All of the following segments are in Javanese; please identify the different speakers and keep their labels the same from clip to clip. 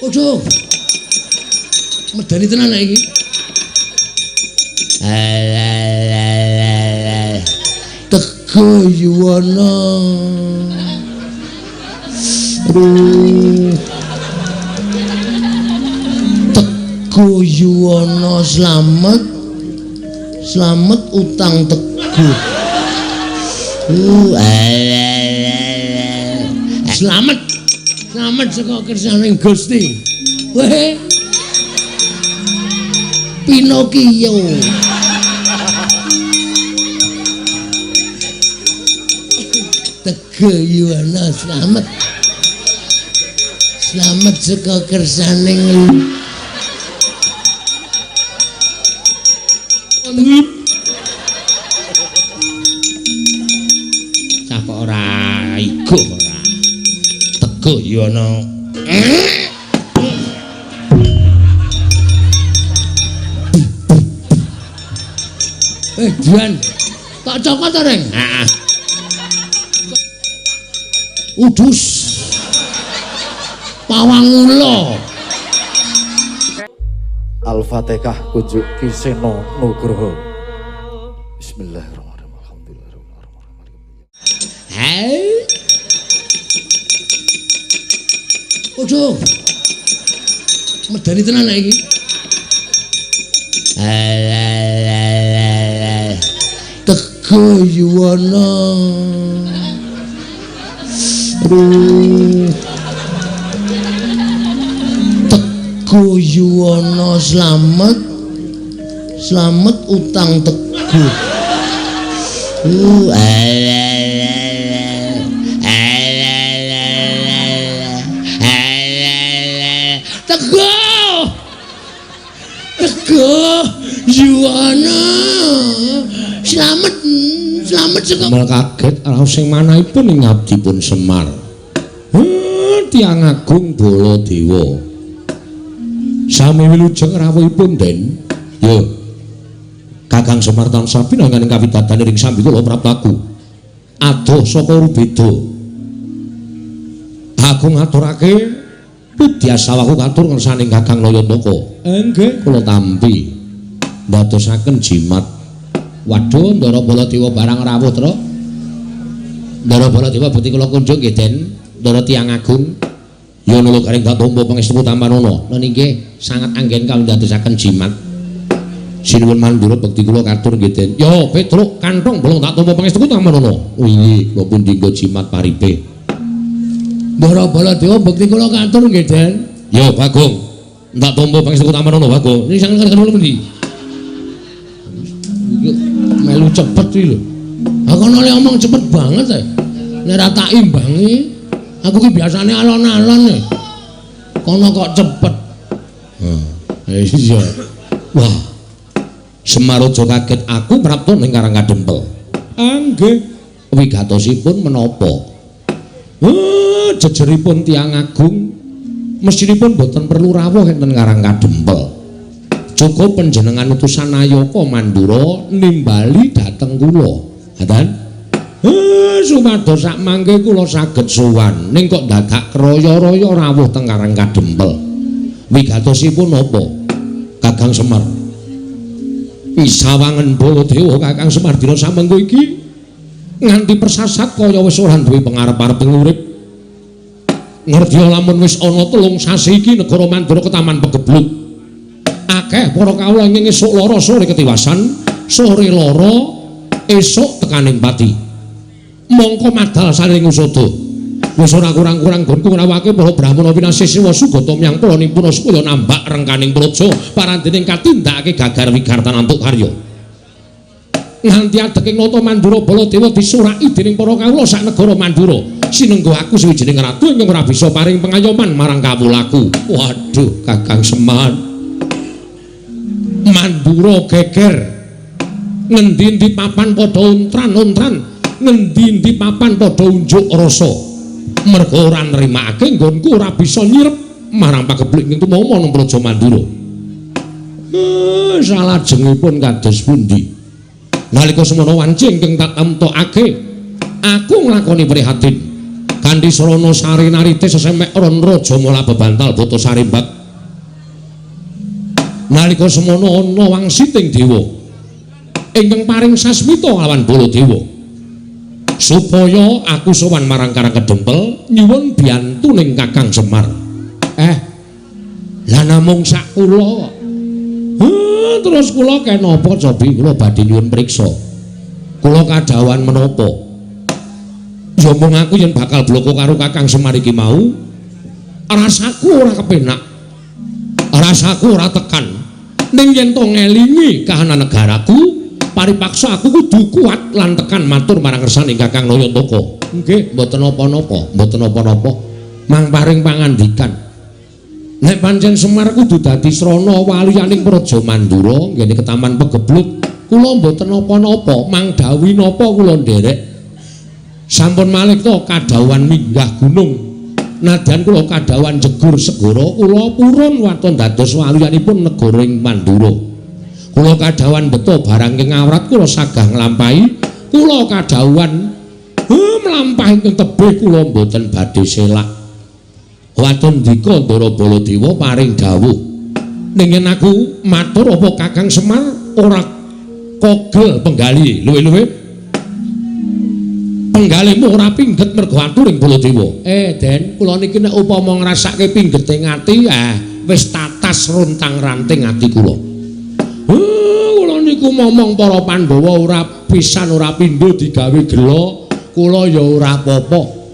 Speaker 1: Ojo. Medani tenan iki. Tega Yuwana. Tega Yuwana slamet. Slamet utang Teguh. Slamet. Slamet saka kersaning Gusti. Weh. Pinokio. Tega Yuwana slamet. Slamet saka kersaning Capa ora iku ora. Tega Yuwana. Dian, tak cokot ta, Reng? Heeh. Udus. Pawang ula.
Speaker 2: Al-Fatihah kunjuk Kiseno Nugroho. Bismillahirrahmanirrahim. Alhamdulillahirrahmanirrahim.
Speaker 1: Hai. Ojo. Medani tenan iki. Tega Yuwana. Tega Yuwana slamet. Slamet utang Teguh. Teguh. Teguh Yuwana. Slamet. Slamet saka
Speaker 3: Mal kaget raos sing manahipun ing ngabdipun Semar. Tiang Agung Baladewa. Sami wilujeng rawuhipun Den. Yo. Kakang Semar tansah pinanganing kawidadane ring sambi kula praptaku. Adoh saka rubeda. Agung ngaturake widyasawaku katur ngersaning Kakang Nayantaka. Nggih, kula tampi ndadosaken jimat. Waduh, Ndara Baladewa barang rawuh, Tru. Ndara Baladewa bekti kula kunjung nggih, Den. Ndara Tiang Agung. Ya nulung karing Batombo pangestu Tambanana. Lan inggih sangat anggen kawula ndadosaken jimat. Sinuwun mandura bekti kula katur nggih, Den. Ya, Petruk kantong bolong tak tampa pangestu Tambanana. Oh inggih, kula pun dinggo jimat paripe.
Speaker 1: Ndara Baladewa bekti kula katur nggih, Den.
Speaker 3: Ya, Bagong. Tak tampa pangestu Tambanana, Bagong. Ini sangat kan kula pundi?
Speaker 1: Melu cepet iki lho. Aku nek omong cepet banget ya. Nek ra tak imbangi, aku ki biasane alon-alon e. Kono kok cepet.
Speaker 3: Iya. Wah. Semar aja kaget aku prapta ning Karang Kadempel. Nggih. Wigatosipun menapa? Jejeripun Tiang Agung mestinipun boten perlu rawuh enten Karang Kadempel. Cukup panjenengan utusan Nayaka Mandura nimbali dhateng kula. Hadan? Sumados sak mangke kula saged sowan ning kok dadak kraya-raya rawuh teng Karang Kadempel. Wigatosipun napa? Kakang Semar. Isawangen Baladewa Kakang Semar dina samengko iki nganti persasat kaya wis ora duwe pangarep-arep ing urip. Ngerti lamun wis ana 3 sasi iki negara Mandura ketaman pegebluk. Akeh para kawula ing esuk lara sore ketiwasan, sore lara esuk tekaning pati. Mongko madal saring usada. Wis ora kurang-kurang gonku ngrawake para Brahmana winasih Siwa Sugata miyang para nimpuna supaya nambak rengkaning praja parandening katindakake gagar wigartan antuk karya. Nganti adeking nata Mandura Baladewa disuraki dening para kawula sak negara Mandura. Sinenggo aku sawijining ratu ingkang ora bisa paring pengayoman marang kawulaku. Waduh, Kakang Semar. Mandura geger ngendi-endi papan padha untran-untran, ngendi-endi papan padha unjuk rasa. Merga ora nrimakake nggonku ora bisa nyirep marang pagebluk ing tumama nang Praja Mandura. Salajengipun kados pundi? Nalika semana wanci ingkang tak temtokake, aku nglakoni prihatin Kanthi srana sari narite sesemek ron raja mula bebantal boto sarimbak. Nalika semono ana wangsiting dewa ingkang paring sasmita lawan Baladewa supaya aku sowan marang Karang Kedempel nyuwun biyantuning Kakang Semar. Lah namung sak kula. Terus kula kenapa cobi kula badhe nyuwun priksa. Kula kadhawan menapa? Ya mung aku yen bakal bloko karo Kakang Semar iki mau, rasaku ora kepenak. Rasaku ora tekan. Ning yen to ngelingi kahanan negaraku, paripaksa aku kudu kuat lan tekan matur marang kersaning Kakang Nayantaka. Nggih, mboten napa-napa, mboten napa-napa. Mang paring pangandikan. Nek pancen Semar kudu dadi srana waliyaning Praja Mandura ngene Ketaman Pegeblut, kula mboten napa-napa, mang dawuh napa kula nderek. Sampun malih to kadhawan minggah gunung. Nadyan kula kadhawan jegur segara, kula purun waton dados waliyanipun negara ing Mandura. Kula kadhawan beto barang ing awrat kula sagah nglampahi, kula kadhawan mlampahi ing tebih kula mboten badhe selak. Waton ndika Ndara Baladewa paring dawuh. Ning yen aku matur apa Kakang Semar ora kogel penggali luwih-luwih penggalihmu ora pingget mergo atur ing Baladewa. Den, kula niki nek upama ngrasake pinggete ati, wis tatas runtang-ranting ati kula. Kula niku momong para Pandhawa ora pisan ora pindho digawe gela, kula ya ora apa-apa.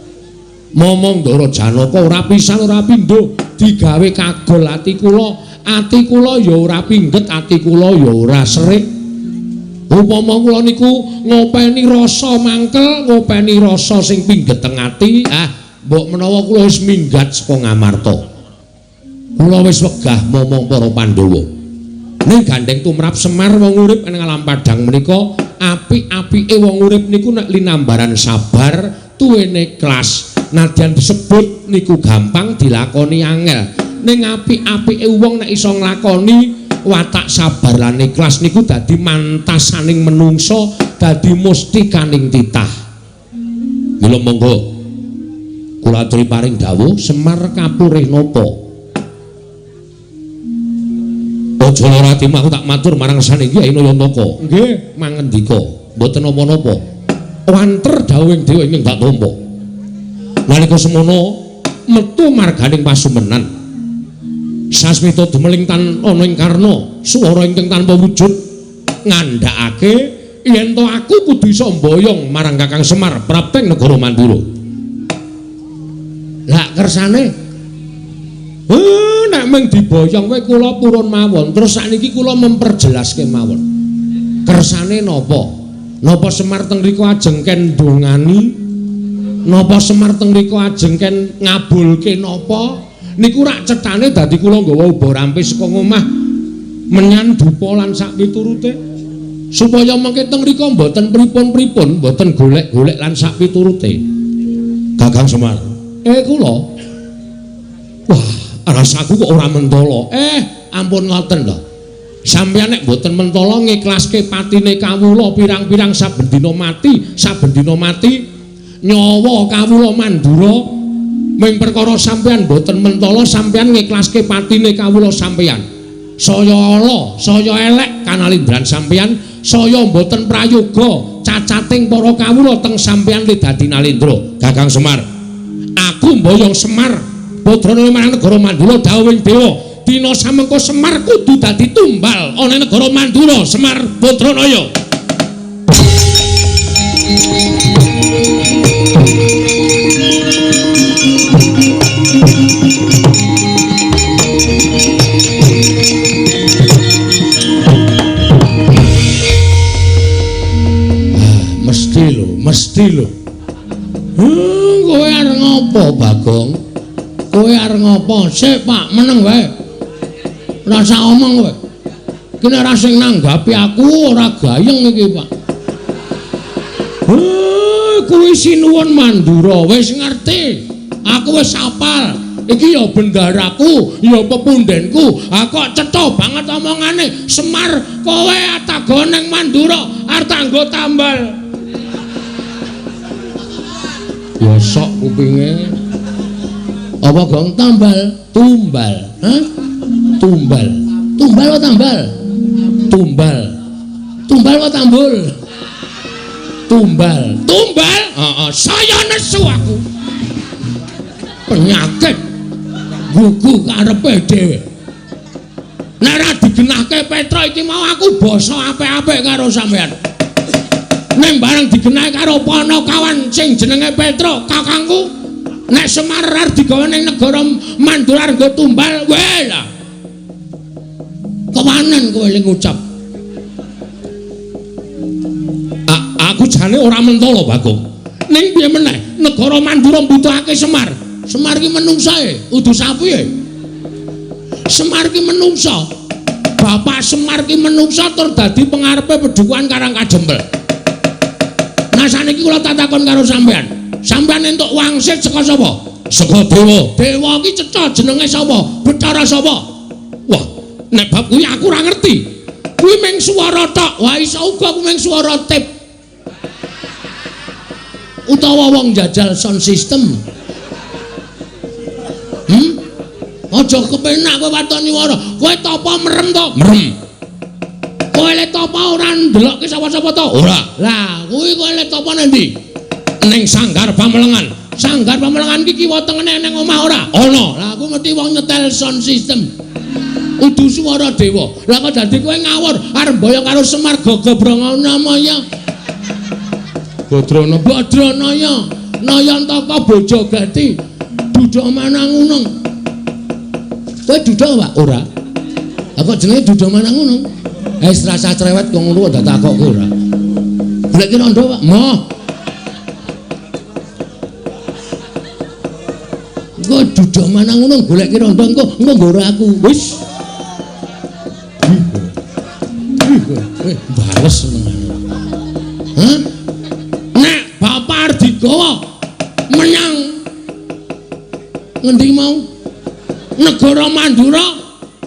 Speaker 3: Momong Ndara Janaka ora pisan ora pindho digawe kagol ati kula ya ora pingget, ati kula ya ora serik. Upama kula niku ngopeni rasa mangkel, ngopeni rasa sing pinggeteng ati, mbok menawa kula wis minggat saka Ngamarta. Kula wis wegah momong para Pandhawa. Ning gandeng tumrap Semar wong urip ing alam padang menika, apik-apike wong urip niku nek linambaran sabar, tuwene ikhlas. Nadyan disebut niku gampang dilakoni angel. Ning apik-apike wong nek iso nglakoni watak sabar lan ikhlas niku dadi mantasaning menungso, dadi mustikaning titah. Mila monggo kula aturi paring dawuh, Semar kapurih napa? Aja lara ati aku tak matur marang saning Kyai Nayantaka. Nggih, mangendika, mboten napa-napa. Wanter dawuhing dewa ingkang tak tampa. Nalika semono metu marganing pasumenan. Sasmita dumeling tan ana ing karna swara ingkang tanpa wujud ngandhakake yen to aku kudu iso mboyong marang Kakang Semar prapteng negara Mandura. Lah kersane nek mung diboyong wae kula purun mawon. Terus sakniki kula memperjelaske mawon. Kersane napa? Napa Semar teng mriku ajeng ken ndongani? Napa Semar teng mriku ajeng ken ngabulke napa? Niku rak cethane dadi kula nggawa uba rampis saka omah menyan dupa lan sak piturute supaya mengke teng mriku mboten pripun-pripun, mboten golek-golek lan sak piturute. Kakang Semar, kula. Wah, rasaku kok ora mentala. Ampun ngoten lho. Sampeyan nek mboten mentala ngiklaske patine kawula pirang-pirang saben dina mati, nyawa kawula Mandura. Ming perkara sampeyan mboten mentala, sampeyan ngiklaske patine kawula sampeyan. Saya ala, saya elek kanalindran sampeyan, saya mboten prayoga cacating para kawula teng sampeyan le dadi nalindra. Kakang Semar, aku mboyong Semar, putrane marang negara Mandura dawuhing dewa. Dina samengko Semar kudu dadi tumbal ana negara Mandura, Semar Putranaya. Mesti lho. Kowe arep ngopo, Bagong? Kowe arep ngopo? Sik, Pak, meneng wae. Ora usah omong kowe. Kene ora sing nanggapi aku ora gayeng iki, Pak. Kuwi sinuwun Mandura, wis ngerti. Aku wis apal. Iki ya bendaraku, ya pepundhenku. Kok cetha banget omongane. Semar, kowe atago ning Mandura arep tanggo tambal.
Speaker 1: Bosok kupinge. Apa gong tambal? Tumbal. Hah? Tumbal. Tumbal apa tambal? Tumbal. Tumbal apa tambul? Tumbal. Tumbal? Heeh, saya nesu aku. Penyakit gugu karepe dhewe. Nek ra digenahke Petro iki mau aku basa apik-apik karo sampean. Nek bareng digenahi karo Panakawan sing jenenge Petro, kakangku, nek Semar arep digawe ning negara Mandura nggo tumbal, weh lah. Kewanen kowe ling ngucap. Aku jane ora mentolo, Bagong. Ning piye meneh? Negara Mandura mbutuhake Semar. Semar ki menungsae, udu sapiye? Semar ki menungsa. Bapak Semar ki menungsa tur dadi pengarepe Pedukuhan Karangkajembel. Nah saniki kula tak takon karo sampean. Sampean entuk wangsit saka sapa? Saka dewa. Dewa ki cetha jenenge sapa? Bathara sapa? Wah, nek bab kuwi aku ora ngerti. Kuwi mung swara tok. Wah iso uga kuwi mung swara tip. Utawa wong jajal sound system. Aja kepenak kowe watoni wara. Kowe tapa merem to? Merem. Kowe le tapa ora ndelokke sapa-sapa to? Ora. Lah, kuwi kowe le tapa nang ndi? Ning Sanggar Pamelengan. Sanggar Pamelengan iki kiwa tengene ning omah ora? Ana. Lah aku ngerti wong nyetel sound system. Udu swara dewa. Lah kok dadi kowe ngawur arep mboyong karo Semar Gagabranganamaya. Badranaya. Nayantaka Bojogati. Duda Manangunung. Kowe duda Pak? Ora. Lah kok jenenge duda Manangunung? Wis rasa cerewet kok ngono kok tak takokke ora. Goleki rondo Pak. Moh. Kok duda Manangunung goleki rondo engko nggo aku. Wis. Bales meneh. Hah? Nek Bapak Ardigawa menyang ngendi mau? Negara Mandura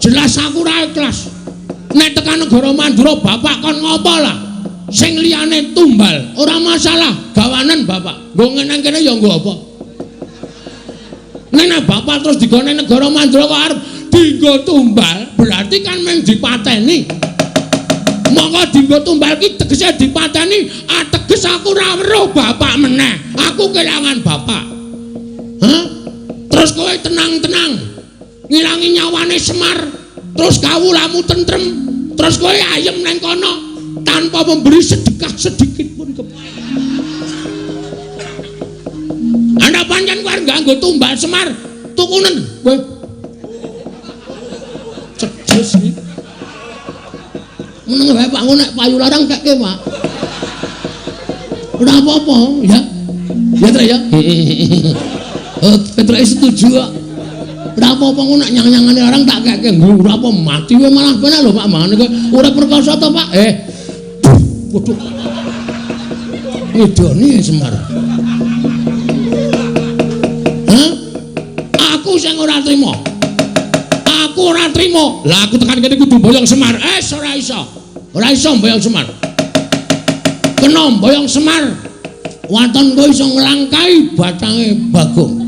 Speaker 1: jelas aku ora ikhlas. Nek tekan negara Mandura Bapak kon ngopo lah? Sing liyane tumbal, ora masalah, gawanen Bapak. Nggo ngene kene ya nggo apa? Nek Bapak terus digone negara Mandura kok arep dienggo tumbal, berarti kan mung dipateni. Monggo dienggo tumbal ki tegese dipateni, ateges aku ora weruh Bapak meneh. Aku kelangan Bapak. Hah? Terus kowe tenang-tenang. Ngilangi nyawane Semar, terus kawulamu tentrem, terus kowe ayem nang kono tanpa memberi sedekah sedikit pun Anda pancen kowe nganggo tumbal Semar, tukunen kowe. Cedes iki. Meneng wae Pak ngono nek payu larang kekke Pak. Ora apa-apa, ya. Ya Tre ya. Petre setuju kok. Ora apa-apa ngono nek nyang-nyangane orang tak keke nggo ora apa mati wae malah penak lho Pak mangane kowe ora perkosa to Pak. Waduh. Ngidoni Semar. Hah? Aku sing ora trima. Aku ora trima. Lah aku tekan kene kudu mboyong Semar. Ora iso. Ora iso mboyong Semar. Kena mboyong Semar. Waton kowe iso nglangkai batange Bagong.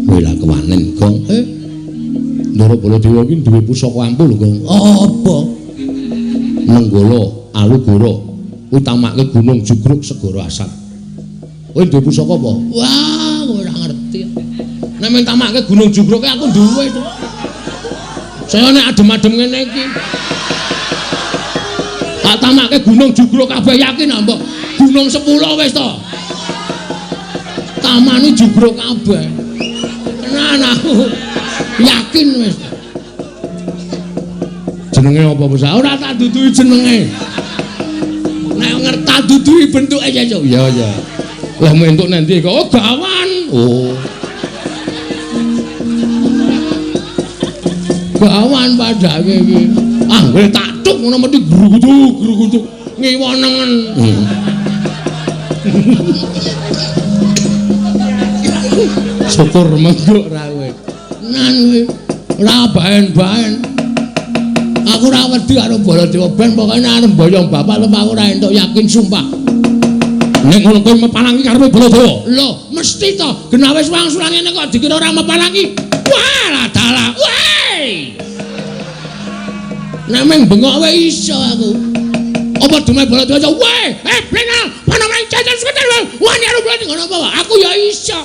Speaker 1: Kowe lah kewanen, Gong. Ndara Baladewa iki duwe pusaka ampul, Gong. Apa? Nenggala Alugara utamake Gunung Jugruk Segara Asat. Kowe duwe pusaka apa? Wah, ora ngerti. Nek men tamake Gunung Jugruk aku duwe to. Saya nek adem-adem ngene iki. Tak tamake Gunung Jugruk kabeh yakin mbok Gunung 10 wis to. Tamani Jugruk kabeh. Tenan aku yakin wis. Jenenge apa wis ora tak duduhi jenenge. Nek ngerti duduhi bentuke ya yo. Ya ya. Lah mentuk nanti kok oh gawan. Oh. Gawan padake iki. Ah, kowe tak tuk ngono mesti grugutuk ngiwonengen. Syukur mengko ra kowe. Nan kowe ora baen-baen. Aku ora wedi karo Baladewa ben pokoke arep mboyong bapak lho aku ora entuk yakin sumpah.
Speaker 3: Nek ngono kowe mepalangi karepe Baladewa.
Speaker 1: Lho, mesti to. Genah wis wangsulan ngene kok dikira ora mepalangi. Walah dalah. Woi. Nek meng bengok wae iso aku. Apa dumeh Baladewa aja. Woi, blenal, panamane jajan sekedar. Wani karo Baladewa ngono apa, Pak? Aku ya iso.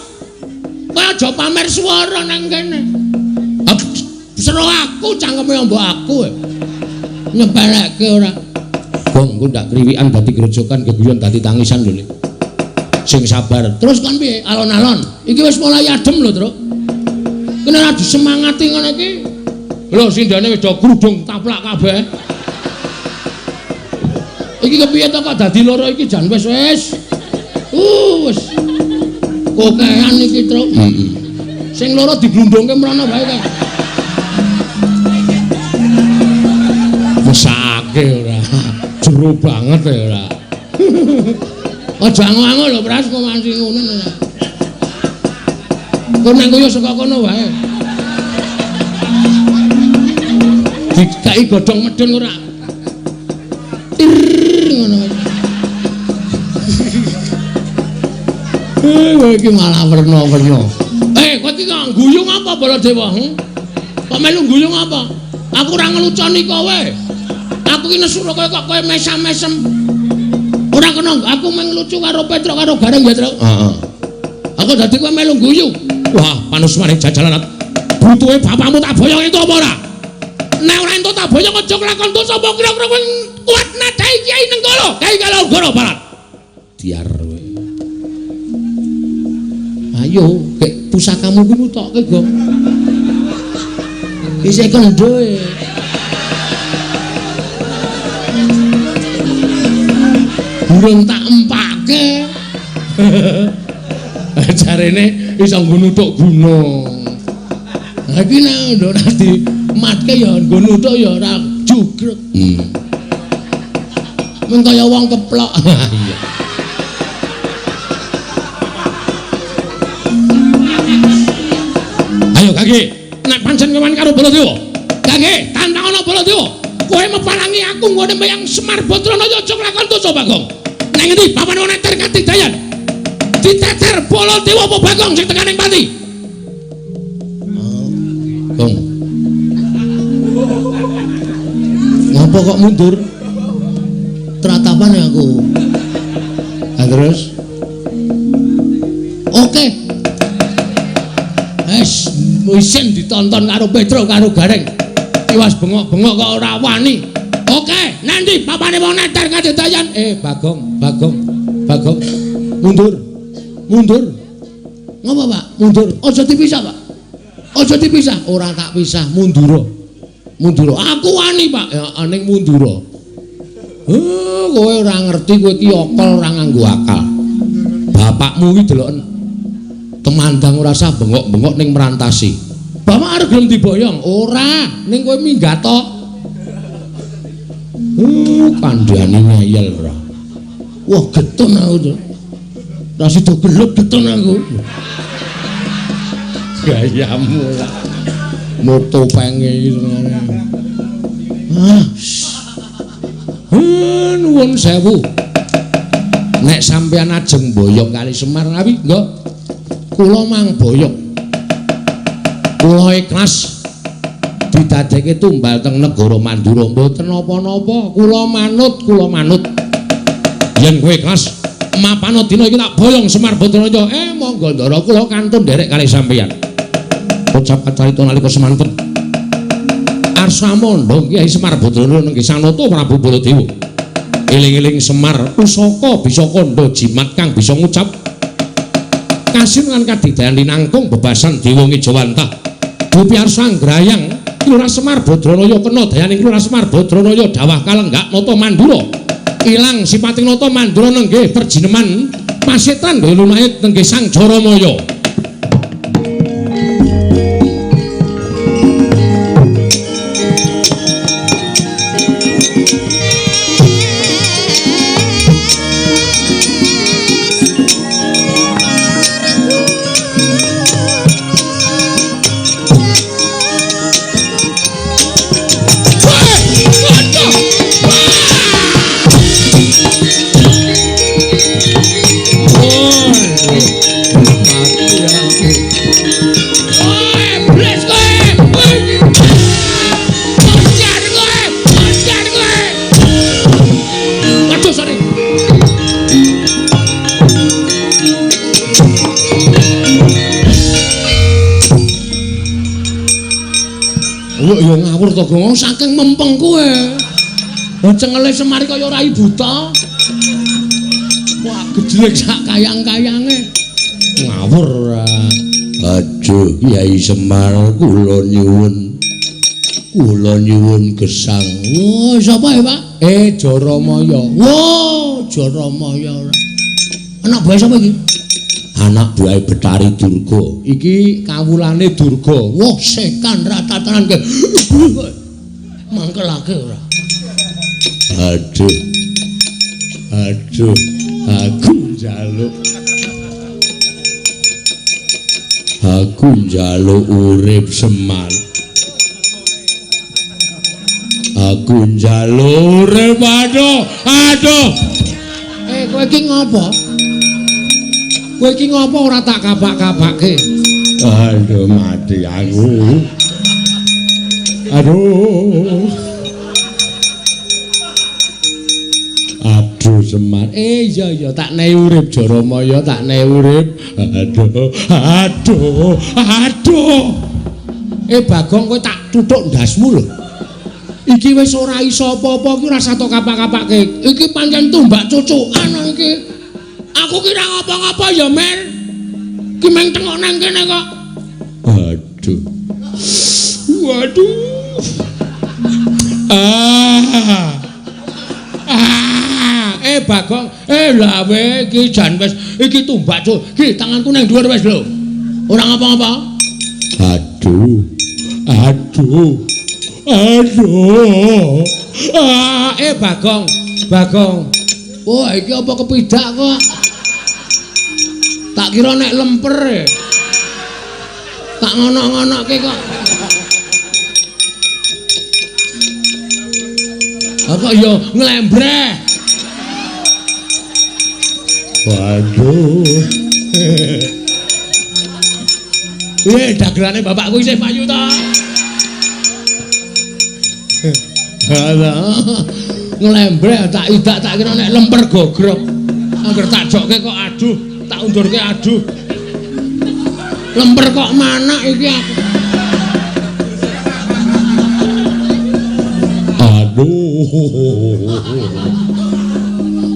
Speaker 1: Kowe aja pamer swara nang kene. Sero aku cangkeme mbok aku. Nyepeleke ora. Gong ku ndak kriwikan dadi grojokan geguyon dadi tangisan lho. Sing sabar. Terus kon piye? Alon-alon. Iki wis mulai adem lho, Truk. Kene ora disemangati ngono iki. Lho sindane wis do grudung taplak kabeh. Iki kepiye to kok dadi loro iki jan wis. Wis. Kokean iki, Truk. Sing loro diglundungke mrono bae kae. Mesake ora. Jero banget ya ora. Aja angu-angu lho Pras kok masih ngono. Kok nang koyo saka kono wae. Dikai godhong medun ora. Ngono wae. Kowe iki malah werna-werna. Kowe iki kok guyung apa Baladewa? Kok melu guyung apa? Aku ora ngeluconi kowe. Aku ki nesu kok kowe mesam-mesem. Ora kena aku menglucu karo Petruk karo Gareng ya, Truk. Heeh. Aku dadi kowe melu guyu. Wah, panusmane jajalan. Butuhe bapakmu tak boyong itu apa ora? Nek ora entuk tak boyong aja kelakon dosa apa kira-kira kowe kuat nadai Kiai Nenggala, Kiai Kalawagara Barat. Diar kowe. Ayo, kek pusakamu kuwi nutokke, Gong. Isih kendho e. Burung tak empake. Jarene iso nggo nuthuk gunung. Ha iki nek ora dimatke ya nggo nuthuk ya ora jugrek. Men kaya wong keplok. Iya. Ayo Kaki, nek pancen kewan karo Baladewa. Kaki, tantang ana Baladewa. Kowe mepalangi aku ngene mbayang Semar Badrana aja nglakon dosa Bagong. Nang ngendi bapane wong neter Katidayan? Diteter Baladewa apa Bagong sing tekaning pati? Gong. Ngapa kok mundur? Teratapan aku. Terus? Oke. Isin ditonton karo Petruk karo Gareng. Iwas bengok-bengok kok ora wani. Oke, nanti papane wong neter Katidayan. Bagong. Mundur. Ngapa, Pak? Mundur. Aja dipisah, Pak. Aja dipisah. Ora tak pisah, mundur. Aku wani, Pak. Ya ning mundur. Kowe ora ngerti kowe iki okol ora nganggo akal. Bapakmu iki deloken temandang ora usah bengok-bengok ning merantasi. Bapak arep gelem diboyong? Ora, ning kowe minggat tok. Kandhane ngeyel ora. Wah, getun aku to. Ra sida gelep getun aku. Gayamu lah. Moto penge iki. Nuwun sewu. Nek sampeyan ajeng boyong kali Semar ngawi, nggih. Kula mang boyong. Kula ikhlas didadekke tumbal teng negara Mandura mboten napa-napa. Kula manut. Yen kowe ikhlas mapana dina iki tak boyong Semar Badrana. Monggo ndara kula kantun nderek kali sampeyan. Ucap kacarita nalika semanten. Arsamondo Kyai Semar Badrana nenggih Sanata Prabu Baladewa. Eling-eling Semar pusaka bisa kandha jimat kang bisa ngucap kasinungan kadidayan linangkung bebasan Dewa Ngejawantah. Bupiarsa Grayang Lurah Semar Badrana kena dayaning Lurah Semar Badrana dawah kalenggak nata Mandura. Ilang sipating nata Mandura nenggih perjineman pasetan nggih lunait nenggih Sang Jaramaya. Njaluk ya ngawur to, Gong, saking mempeng kowe. Lah cengele Semar kaya rai buta. Wah, gedhe sak kayang-kayange. Ngawur ora.
Speaker 3: Aduh, Kyai Semar kula nyuwun. Kula nyuwun gesang.
Speaker 1: Oh, sapa ya, Pak?
Speaker 3: Jaramaya.
Speaker 1: Wah, Jaramaya ora. Anak buah sapa iki?
Speaker 3: Anak buah Betari Durga. Iki kawulane Durga.
Speaker 1: Wah, sekan ratatanan ke. Mangkelake ora.
Speaker 3: Aduh. Aku njaluk. Aku njaluk urip Semar. Aku njaluk urip aduh.
Speaker 1: Kowe iki ngopo? Kowe iki ngopo ora tak kabak-kabake?
Speaker 3: Aduh mati aku. Aduh Semar. Iya tak nehi urip Jaramaya, tak nehi urip. Aduh.
Speaker 1: Bagong kowe tak tuthuk ndasmu lho. Iki wis ora iso apa-apa iki ora sato kapak-kapake. Iki pancen tumbak cucukan iki. Aku kira ngapa-ngapa ya, Mer. Ki meng tengok nang kene kok. Waduh. Bagong, lah we iki jan wis iki tumbak cuk. Ki tanganku nang dhuwur wis lho. Ora ngapa-ngapa.
Speaker 3: Aduh.
Speaker 1: Bagong. Wah, iki apa kepidak kok? Tak kira nek lemper. Tak ngono-ngonoke kok. Kok ya nglembreh.
Speaker 3: Waduh.
Speaker 1: Dagelane bapakku isih payu ta. Nglembreh tak idak tak kira nek lemper gogrok. Angger tak jokke kok aduh, tak undurke aduh. Lemper kok manak iki aku.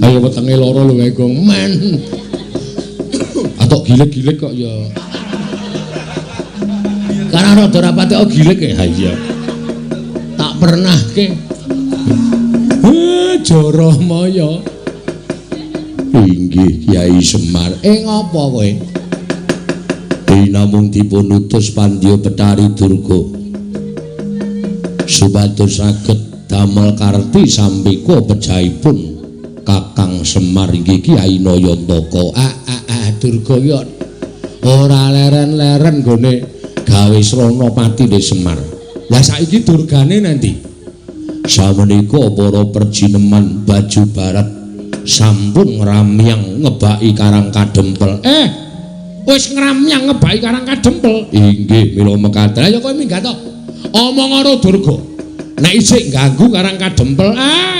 Speaker 1: Ayo wetenge loro lho kae Gong men.
Speaker 3: Atok gilik-gilik kok ya.
Speaker 1: Karena rada rapate kok gilik ya. Ha iya. Tak pernah ke.
Speaker 3: Jaramaya. Inggih Kyai Semar.
Speaker 1: Ngopo kowe?
Speaker 3: Namung dipun utus Pandya Betari Durga. Supados saged damel karti sampika pejahipun Kakang Semar inggih Kyai Nayantaka.
Speaker 1: Durga ya
Speaker 3: ora leren-leren gone gawe srana patine Semar. Lah saiki durgane nanti. Samenika para perjineman Baju Barat sampun ngramyang ngebaki Karang Kadempel.
Speaker 1: Wis ngramyang ngebaki Karang Kadempel.
Speaker 3: Inggih mila mekaten.
Speaker 1: Ayo kowe minggat to. Omong karo Durga. Nek isih ganggu Karang Kadempel,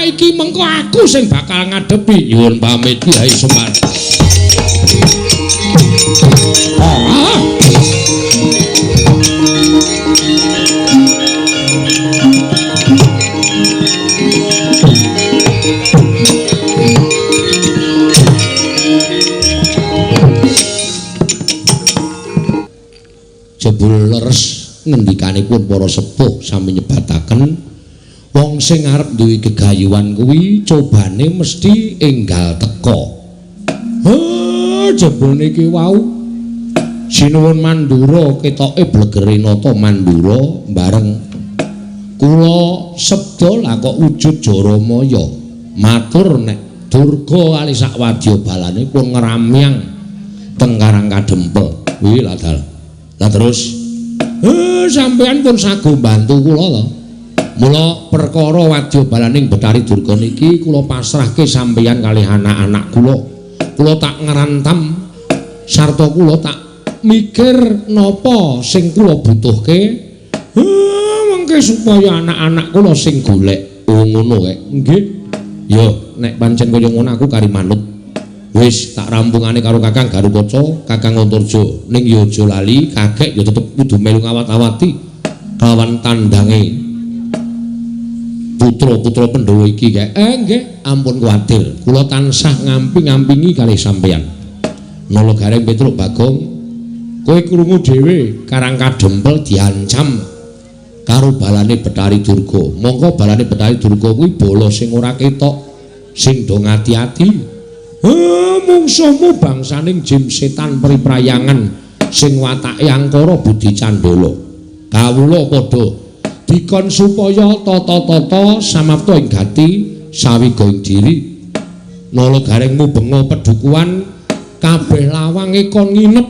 Speaker 1: iki mengko aku sing bakal ngadepi.
Speaker 3: Nyuwun pamit Kyai Semar. Jebul leres ngendikanipun para sepuh sami nyebataken wong sing arep duwe gegayuhan kuwi cobane mesti enggal teka. Jebul niki wau sinuwun Mandura ketoke blegere nata Mandura bareng kula sebda lah kok wujud Jaramaya matur nek Durga kali sak wadya balane pun ngramyang teng Karang Kadempel kuwi lah dal. Lah terus sampean pun sagu bantu kula to. Mula perkara wadya balaning Betari Durga niki kula pasrahke sampeyan kalih anak-anak kula. Kula tak ngrantam sarta kula tak mikir napa sing kula butuhke. Mengke supaya anak-anak kula sing golek. Ngono kae. Nggih. Ya nek pancen kaya ngono aku kari manut. Wis tak rampungane karo Kakang Garukaca, Kakang Antarja ning ya aja lali, kakek ya tetep kudu melu ngawat-awati. kelawan tandange putra-putra Pandhawa iki kae. Nggih, ampun kuwatir. Kula tansah ngampi-ngampingi kalih sampeyan. Nala Gareng Petruk Bagong, kowe krungu dhewe Karang Kadempel diancam karo balane Betari Durga. Mongko balane Betari Durga kuwi bala sing ora ketok, sing do ngati-ati. Mungsuhmu bangsaning jin setan priprayangan sing watake angkara budi candala. Kawula padha dikon supaya tata-tata samapta ing gati sawiga ing diri. Nala Garengmu benga pedukuhan kabeh lawange kon nginep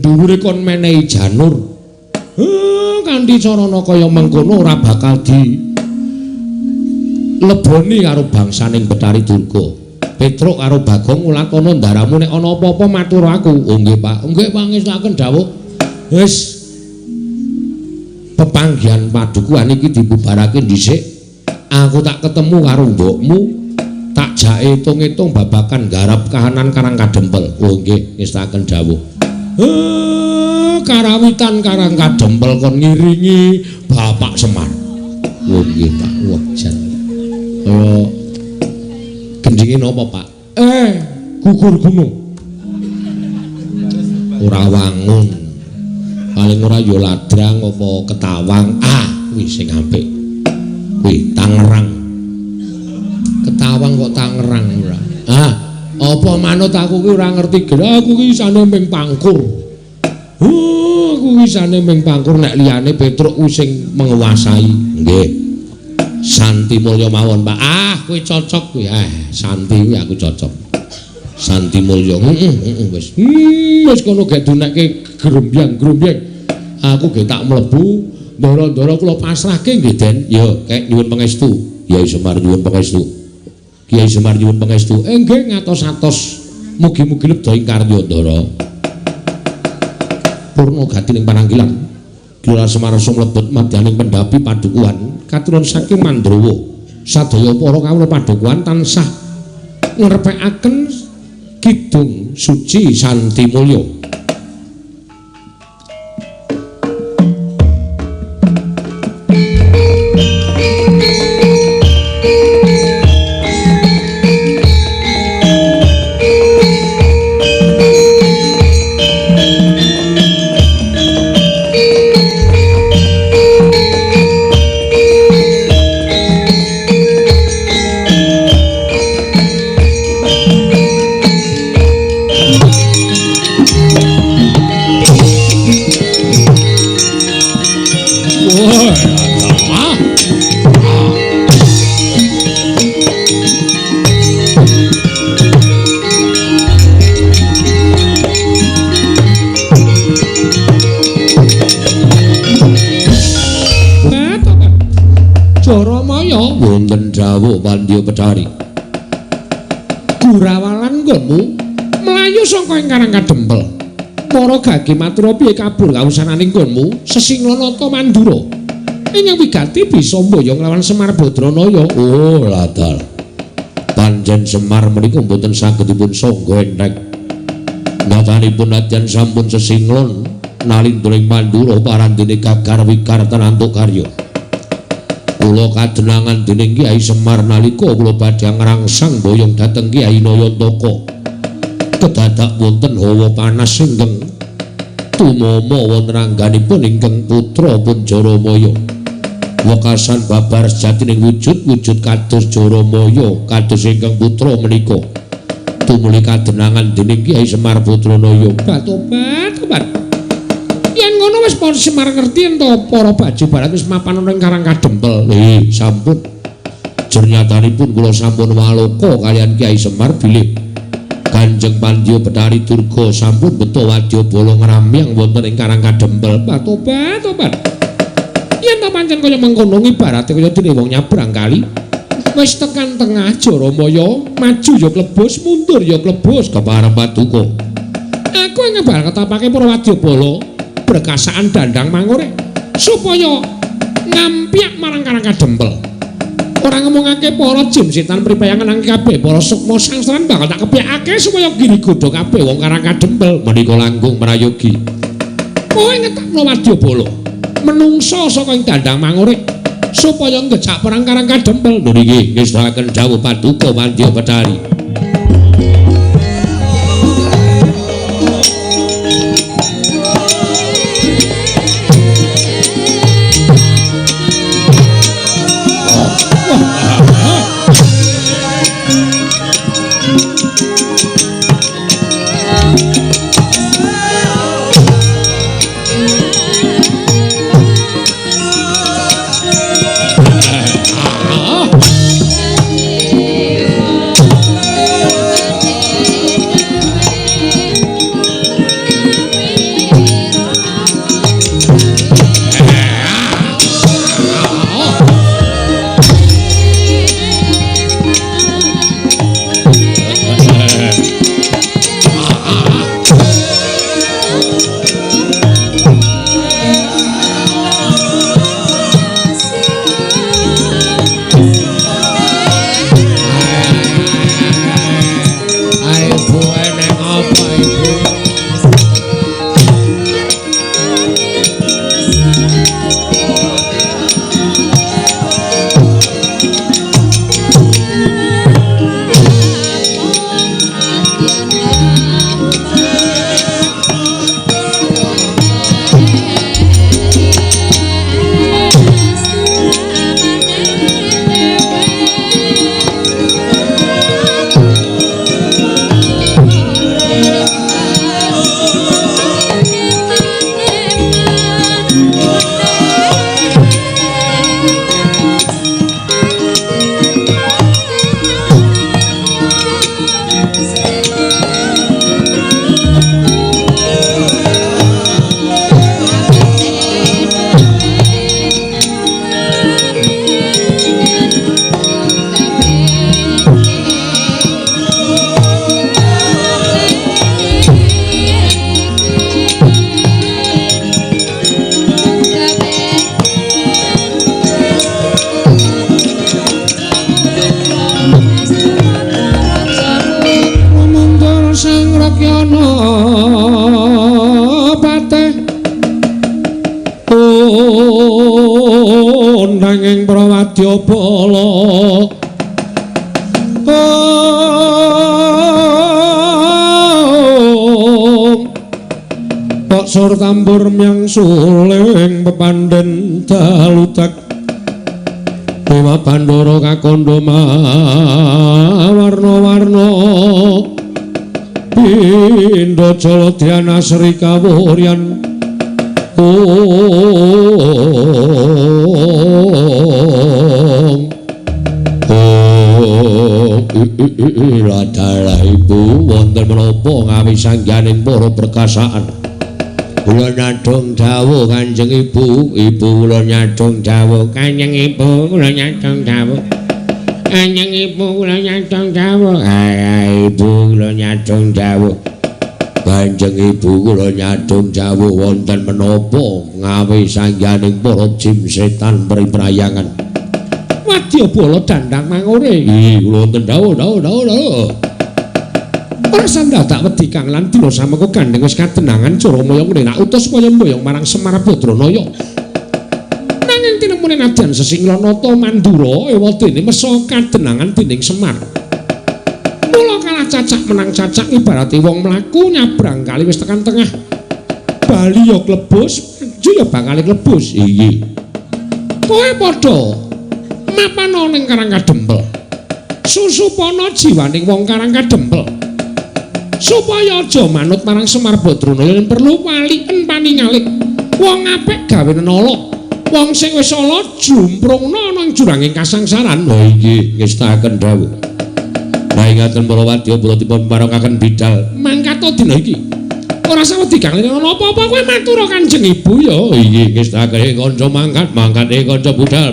Speaker 3: dhuwure kon menehi janur. Kanthi carana kaya mengkono ora bakal di leboni karo bangsaning Betari Durga. Petruk karo Bagong ngulakana ndaramu nek ana apa-apa matur aku. Oh nggih Pak. Nggih pangestaken dawuh. Wis pepanggihan padukuhan iki dibubarake dhisik. Aku tak ketemu karo mbokmu, tak jake itung-itung babakan garap kahanan Karang Kadempel. Oh nggih ngestaken dawuh. Karawitan Karang Kadempel kon ngiringi Bapak Semar. Oh nggih Pak. Wah jan. Gendinge napa Pak? Gugur gunung. Ora wangun. Paling ora ya ladrang apa ketawang. Kuwi sing apik. Kuwi Tangerang. Ketawang kok Tangerang ora. Apa manut aku kuwi ora ngerti gerah aku ki isane ming Pangkur. Aku isane ming Pangkur nek liyane Petruk kuwi sing menguasai. Nggih. Santi Mulya mawon Pak. Kuwi cocok kuwi. Santi kuwi aku cocok. Santi Mulya. Wis. Wis kono gek dunekke grombyang-grombyang. Aku ge tak mlebu, ndara-ndara kula pasrahke nggih Den. Ya, kek nyuwun pangestu. Kyai Semar nyuwun pangestu. Kyai Semar nyuwun pangestu. Nggih ngatos-atos. Mugi-mugi lebda ing karya ndara. Purna gati ning pananggilan. Kira Semarasa mlebet madyaning pendhapi padukuhan katuron saking Mandrawa. Sadaya para kawula padukuhan tansah ngrepekaken kidung suci Santi Mulya. Wonten dawuh Pandya Betari. Gurawalan nggonmu mlayu saka ing Karang Kadempel. Para gage matur piye kabur kawusananing nggonmu Sesinglanata Mandura. Ingkang wigati bisa mboyo nglawan Semar Badranaya. Oh, ladal. Panjen Semar menika mboten saged dipun sangga entheng. Natanipun nadyan sampun sesinglon nalindring Mandura parandene gagar wikar tenantuk karya. Kula kadenangan dening Kyai Semar nalika kula badhe ngrangsang boyong dhateng Kyai Nayantaka. Kedadak wonten hawa panas ingkang tumama wonten rangganipun ingkang putra pun Jaramaya. Wekasan babar sejatining wujud kados Jaramaya kados ingkang putra menika. Tumuli kadenangan dening Kyai Semar Badranaya. Tobat. Yen ngono wis pon Semar ngerti ento para baju barat wis mapan ana ing Karang Kadempel. Sampun. Jernyatanipun kula sampun waloka kalian Kyai Semar bilih Kanjeng Pandya Betari Durga sampun beto wadya bala ngramyang wonten ing Karang Kadempel. Tobat. Yen ta pancen kaya mengkono ibarate kaya dene wong nyabrang kali. Wis tekan tengah Jaramaya, maju ya klebus, mundur ya klebus kepareng paduka. Aku ngebal ketapake para wadyabala berkasaan dandang mangure supaya ngampiak marang Karang Kadempel. Ora ngomongake para jin setan pripayangan nang kabeh para sukma sangsaran bakal tak kepiyakake supaya giri godho kabeh wong Karang Kadempel menika langkung merayogi. Kowe ngetakno wadyabala menungso saka ing dandang mangurik supaya ngejak perang karang kadempel. Niki ngestaken dawuh paduka Mandya Betari. Nanging Prawadyabala kok sur tambur myang suling pepandhen daludak Dewa Bandara kakandha warna-warna pindha jala dhyana Sri Kawuryan Ladalah ibu wonten menapa ngawi sangganing para perkasaan kula nyadong dawuh Kanjeng Ibu kula nyadong dawuh Kanjeng Ibu kula nyadong dawuh Kanjeng Ibu kula nyadong dawuh Ibu kula nyadong dawuh Kanjeng Ibu kula nyadong dawuh wonten menapa ngawi sangganing para jin setan priprayangan Wadyabala dandang mangure. Kula wonten dawuh. Ora sandadak wedi Kang lan dina samengko gandeng wis katenangan Jaramaya ngrenak utus supaya mboyong marang Semar Badranaya. Nanging tinemune nadyan Sesinglanata Mandura ewa dene mesa katenangan dening Semar. Mula kalah cacak menang cacak ibarate wong mlaku nyabrang kali wis tekan tengah. Bali ya klebus, maju ya bakal klebus. Iki. Kowe padha mapana ning Karang Kadempel. Susupana jiwaning wong Karang Kadempel. Supaya aja manut marang Semar Badranaya yen perlu walien paningalih. Wong apik gawe nenala. Wong sing wis ala jumprungna ana ing juranging kasangsaran. Lha iki ngestaken dawuh. Lah ingaten para Wadyabala dipun paringaken bidal mangkata dina iki. Ora sawedi Kang ana apa-apa kowe matur Kanjeng Ibu ya. Iki ngestaken kanca mangkat kanca budal.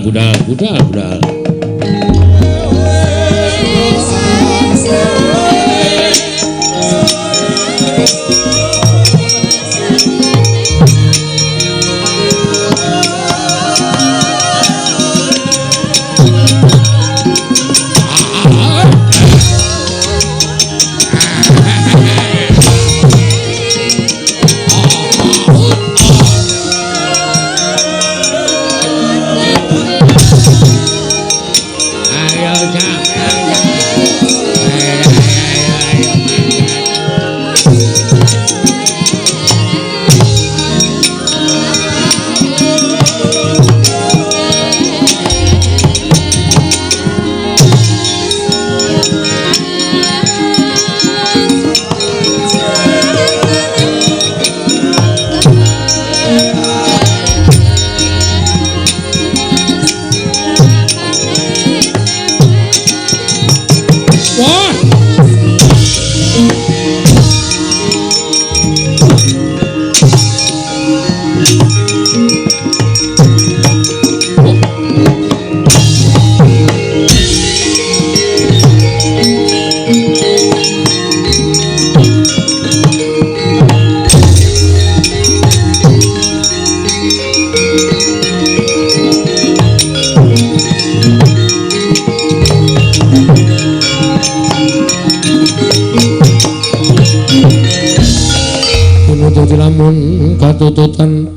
Speaker 3: katututan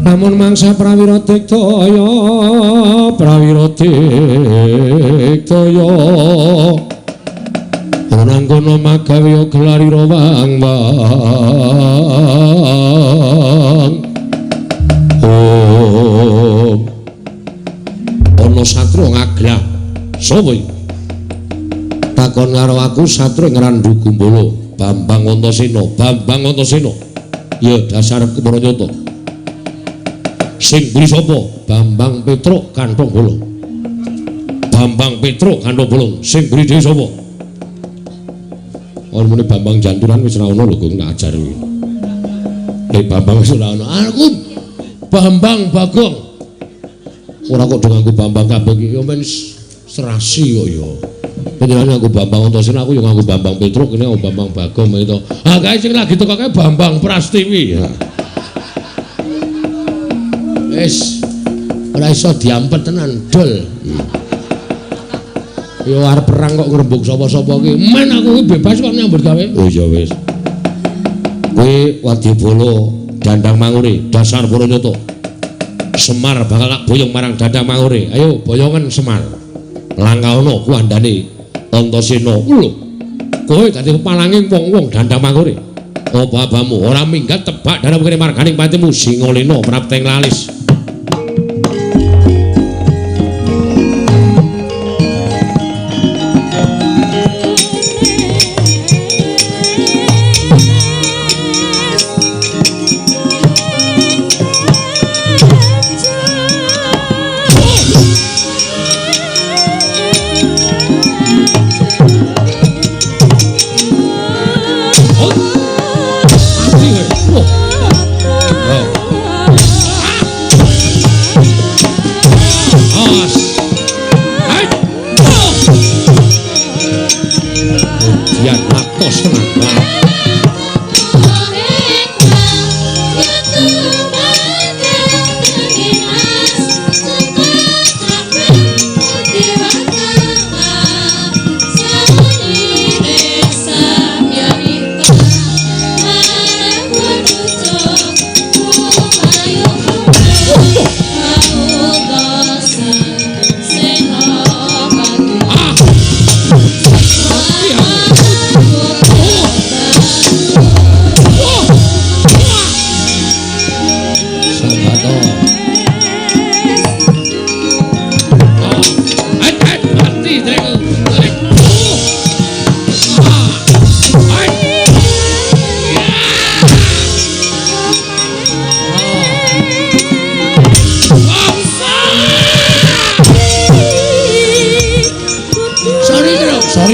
Speaker 3: namun mangsa prawira diktaya nang kono magawe gelarira wang-wang ana satru ngaglah sapa iki takon karo aku satru ngrandu Gumbala Bambang Antasena ya dasar Kemaranyata sing buri sapa Bambang Petruk Kantong Bolong sing buri dhewe sapa ora muni Bambang Janturan wis ora ono lho Gong tak ajar iki Bambang wis ora ono aku Bambang Bagong ora kok nganggo Bambang kabeh iki men serasi kok ya panjenengan nganggo Bambang Antasena aku yo nganggo Bambang Petruk kene Bambang Bagong itu kae sing lagi tekoke Bambang Prastiwi wis ora iso diampet tenan dol yo arep perang kok ngrembug sapa-sapa iki men aku iki bebas kok nyambut gawe oh ya wis kuwi Wadyabala Dandang Mangure dasar Paranyata Semar bakal tak boyong marang Dandang Mangure ayo boyongan Semar langkaono kuandane Antasena lho kowe dadi kepalanging wong-wong Dandang Mangure apa-apamu ora minggat tebak dalam kene marganing patimu Singalena prapteng lalis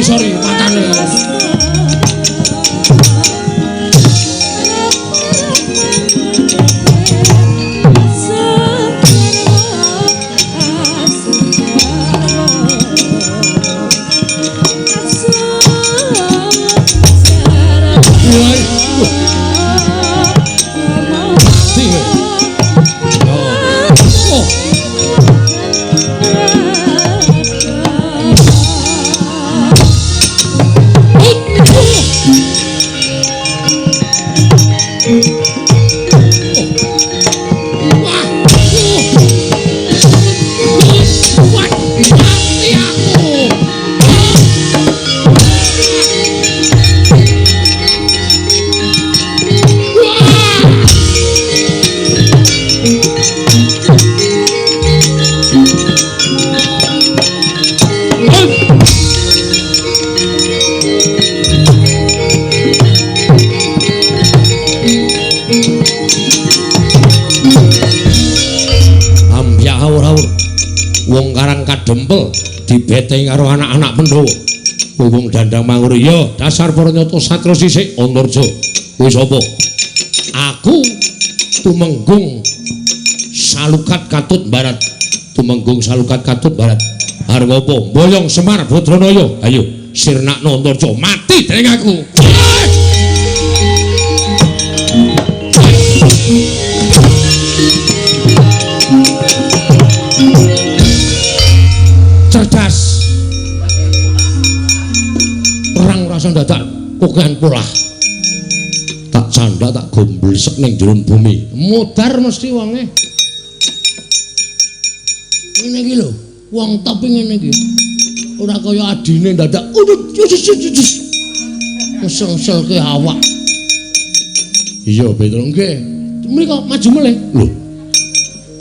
Speaker 3: sorry matane dempel dibeteng karo anak-anak Pandhawa. Wong Dandang Mangure ya dasar Paranyata Satra sisik Antarja. Kuwi sapa? Aku Tumenggung Salukat Katut Barat. Tumenggung Salukat Katut Barat. Arep apa? Boyong Semar Badranaya. Ayo sirnakno Antarja mati dening aku. Cerdas perang rasa dadak kokean polah tak canda tak gomblesek ning jero bumi. Mudar mesti wonge. Ngene iki lho, wong top ngene iki. Ora kaya adine dadak. Meseng-selke awak. Iya, betul nggih. Mriko maju melih. Lho.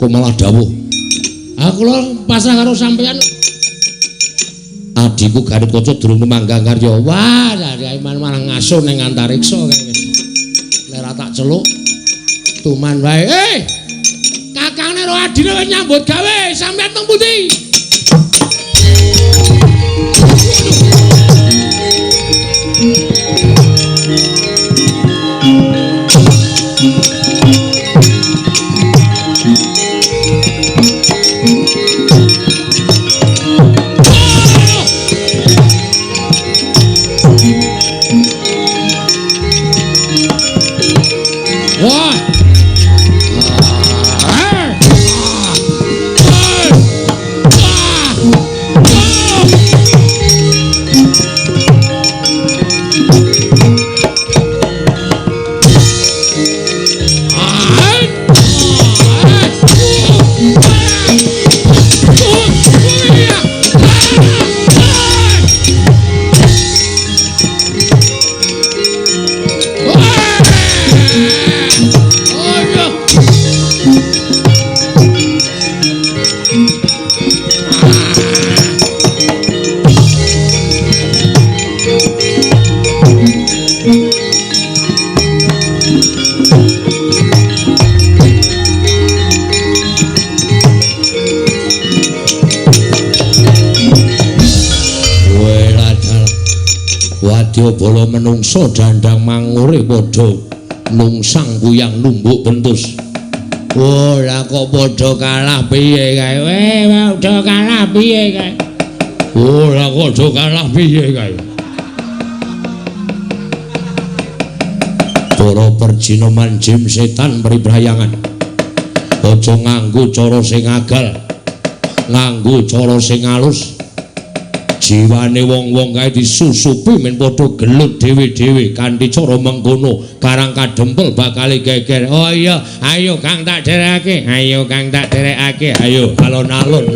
Speaker 3: Kok malah dawuh. Aku lho pasrah karo sampeyan. Adikku Garutkaca durung manggang karya. Wah, dari iman malah ngasuh ning antariksa kene. Lek ra tak celuk tuman wae. Kakangne ro adine wis nyambut gawe, sampeyan teng pundi? Bala menungso dandang mangure padha nungsang kuyang numbuk bentus. Ora kok padha kalah piye kae. Padha kalah piye kae. Ora kok padha kalah piye kae. Para perjinoman jim setan pribrayangan. Aja nganggo cara sing agal. Nganggo cara sing alus. Jiwane wong-wong kae disusupi men padha gelut dhewe-dhewe kanthi cara mengkono Karang Kadempel bakal geger. Oh iya, ayo Kang tak derekake. Ayo Kang tak derekake. Ayo alon-alon.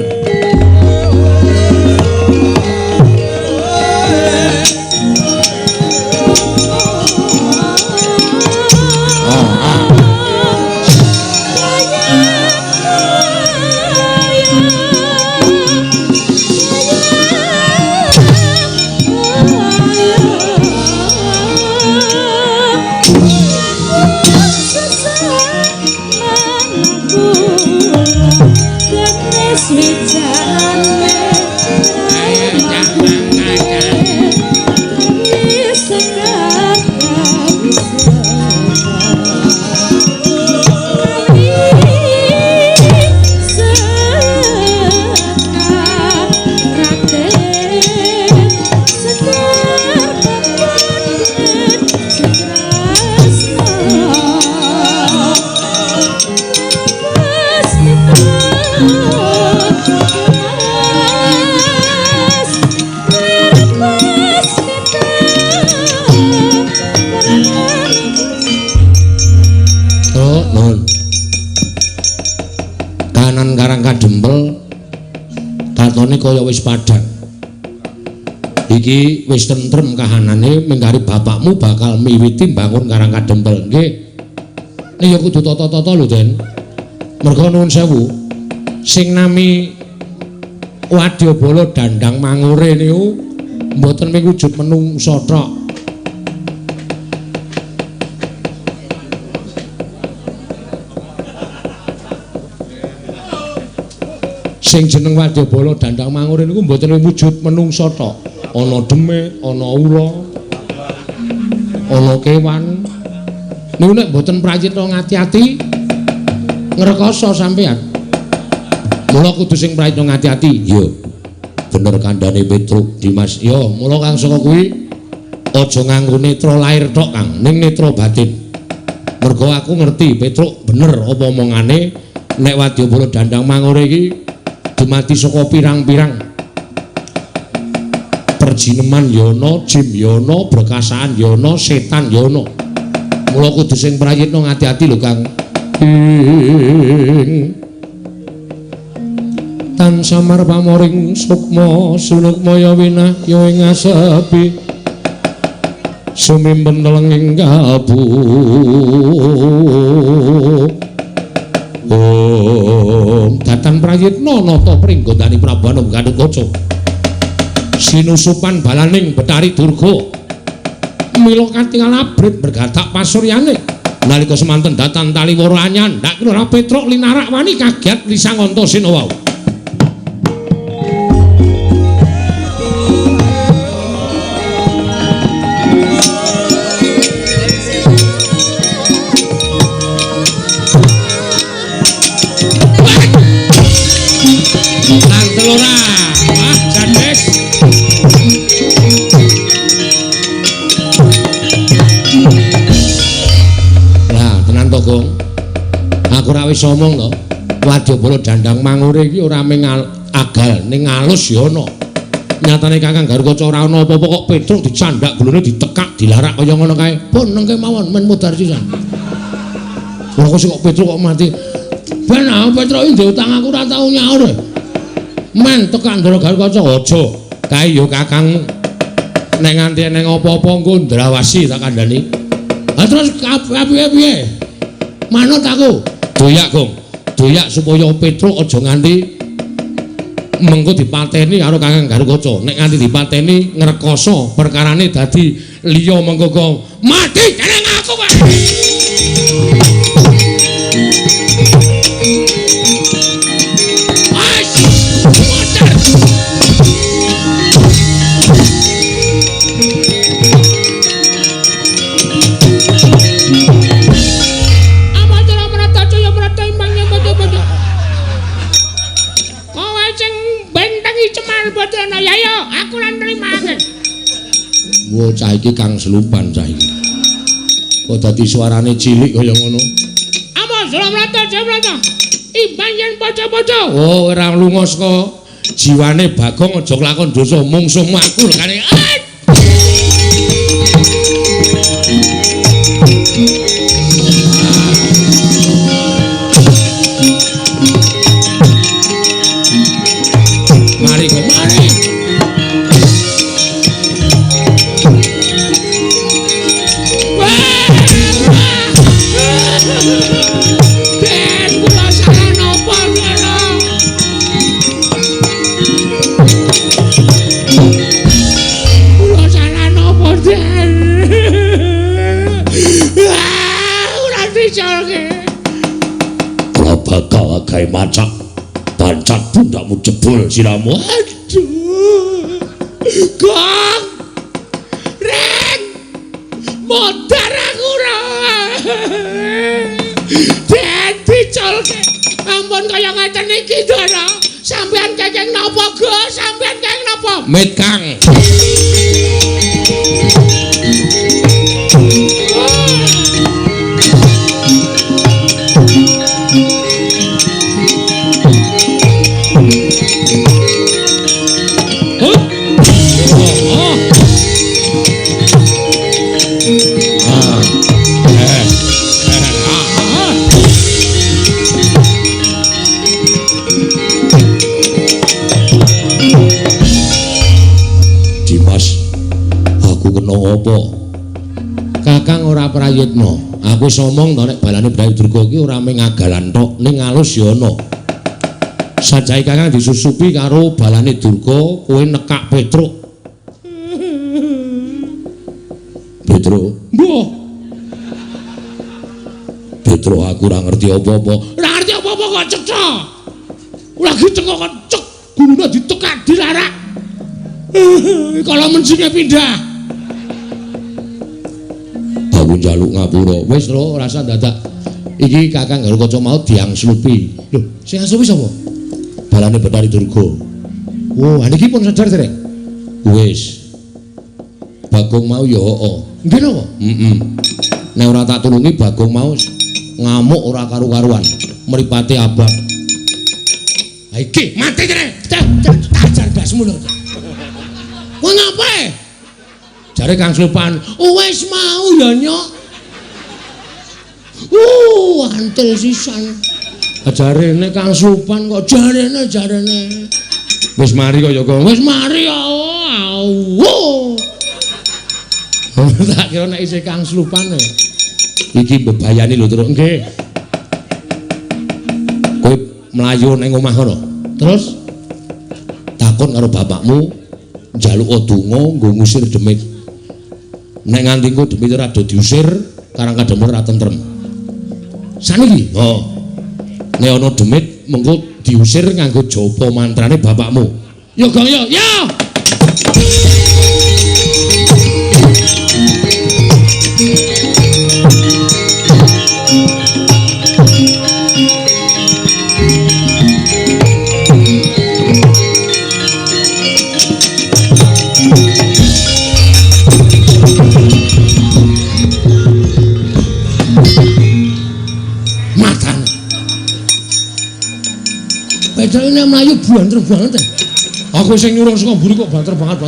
Speaker 3: Kaya wis padhang. Iki wis tentrem kahanane mengkari bapakmu bakal miwiti mbangun Karang Kadempel. Nggih. Nek ya kudu tata-tata lho, Den. Merga nuwun sewu. Sing nami Wadyabala Dandang Mangure niku mboten mung wujud menungsa tok. Sing jeneng Wadyabala Dandang Mangure niku mboten wujud menungsa tok. Ana demit, ana ula, ana kewan. Niku nek mboten pracita ngati-ati ngrekoso sampean. Mula kudu sing pracita ngati-ati. Yo. Bener kandhane Petruk Dimas. Yo, mula Kang saka kuwi aja nganggo netra lair tok, Kang, ning netra batin. Mergo aku ngerti Petruk bener apa omongane nek Wadyabala Dandang Mangure iki dumadi saka pirang-pirang perjineman yono, jim yono, berkasaan yono, setan yono. Mula Kula kudu sing prayitna ngati-ati lho Kang. Tan samar pamoring sukma sunukmaya winah ya ing asepi sumimpen telenging kabu datan prayitna nata pringgondani Prabu Anung Gatotkaca sinusupan balaning Betari Durga mila katingal abrit bergatak pasuryane nalika semanten datan taliwara anyan ndak kira Petruk linarak wani kaget lisang Antasena wau. Telora, wah jandes. Lah, tenan to, Gong. Aku ora wis omong to. Wadyabala Dandang Mangure iki ora mung agal ning alus ya ana. Nyatane Kakang Garukacaya ora ana apa-apa kok Petruk dicandak gulune ditekak dilarak kaya ngono kae. Pun nengke mawon men mudhar sisan. Lha kok Petruk kok mati. Ben Petruk iki diutang aku ora tau nyaur. Men tekan Ndara Garukacaya aja kae ya Kakang nek nganti ning apa-apa engko ndrawasi tak kandhani. Ha terus piye? Manut aku. Doyak, Gong. Doyak supaya Petruk aja nganti mengko dipateni karo Kakang Garukacaya. Nek nganti dipateni ngrekoso perkarane dadi liya mengko mati dening aku kok.
Speaker 1: Ya yo, aku lan nrimake.
Speaker 3: Wo cah iki Kang Selupan cah iki. Kok dadi suarane cilik kaya ngono.
Speaker 1: Apa Sulamrata, Sulamrata? Imbang yen padha-padha.
Speaker 3: Oh, ora lunga saka jiwane Bagong aja kelakon dosa mungsuhmu aku lho kane. Mari kok mari. Ben kula salah napa kena. Kula salah napa Den. Ora dicolke. Kula bakal gawe macak pancak pundakmu jebul siramu.
Speaker 1: Aduh. Gong. Ren. Modar aku ora. Dadi colke. Ampun kaya ngeten iki, Dara. Sampeyan kenging napa, Go? Sampeyan kenging napa?
Speaker 3: Mit Kang. Apa? Kakang ora prayitna. Aku wis omong to nek balane Brayu Durga iki ora mung ngagalan tok, ning alus ya ana. Sajahe Kakang disusupi karo balane Durga, kowe nekak Petruk. Petruk.
Speaker 1: Mbah.
Speaker 3: Petruk aku ora ngerti apa-apa.
Speaker 1: Ora ngerti apa-apa kok cecok. Lagi tengok kok cek gulune ditekak dilarak. Kalau mencinge pindah.
Speaker 3: Aku njaluk ngapura. Wis lho, rasa dadak. Iki Kakang Garukacaya mau diangslupi. Lho, sing angslupi sapa? Balane Betari Durga. Oh, niki pun sadar dereng. Wis. Bagong mau ya heeh.
Speaker 1: Nggih napa?
Speaker 3: Heeh. Nek ora tak tulungi Bagong mau ngamuk ora karu-karuan. Mripate abang. Ha iki mati dereng.
Speaker 1: Tajar basmu lho. Kowe ngapae?
Speaker 3: Jare Kang Slupan,
Speaker 1: Wis mau ya, Nyok. Antil sisan. Jarene Kang Supan kok jarene. Wis mari kok ya, Kang. Wis mari ya. Tak kira nek isih Kang Supan. Iki bebayani lho terus. Nggih. Kowe mlayu ning omah kono. Terus takon karo bapakmu njaluk donga nggo ngusir demit. Nek nganti engko demit ora do diusir, karang kadem ora tentrem. Saniki, nek ana demit mengko diusir nganggo japa mantrane bapakmu. Yo Gong yo. Bedane mlayu banter banget. Aku sing nyuruh saka mburi kok banter banget.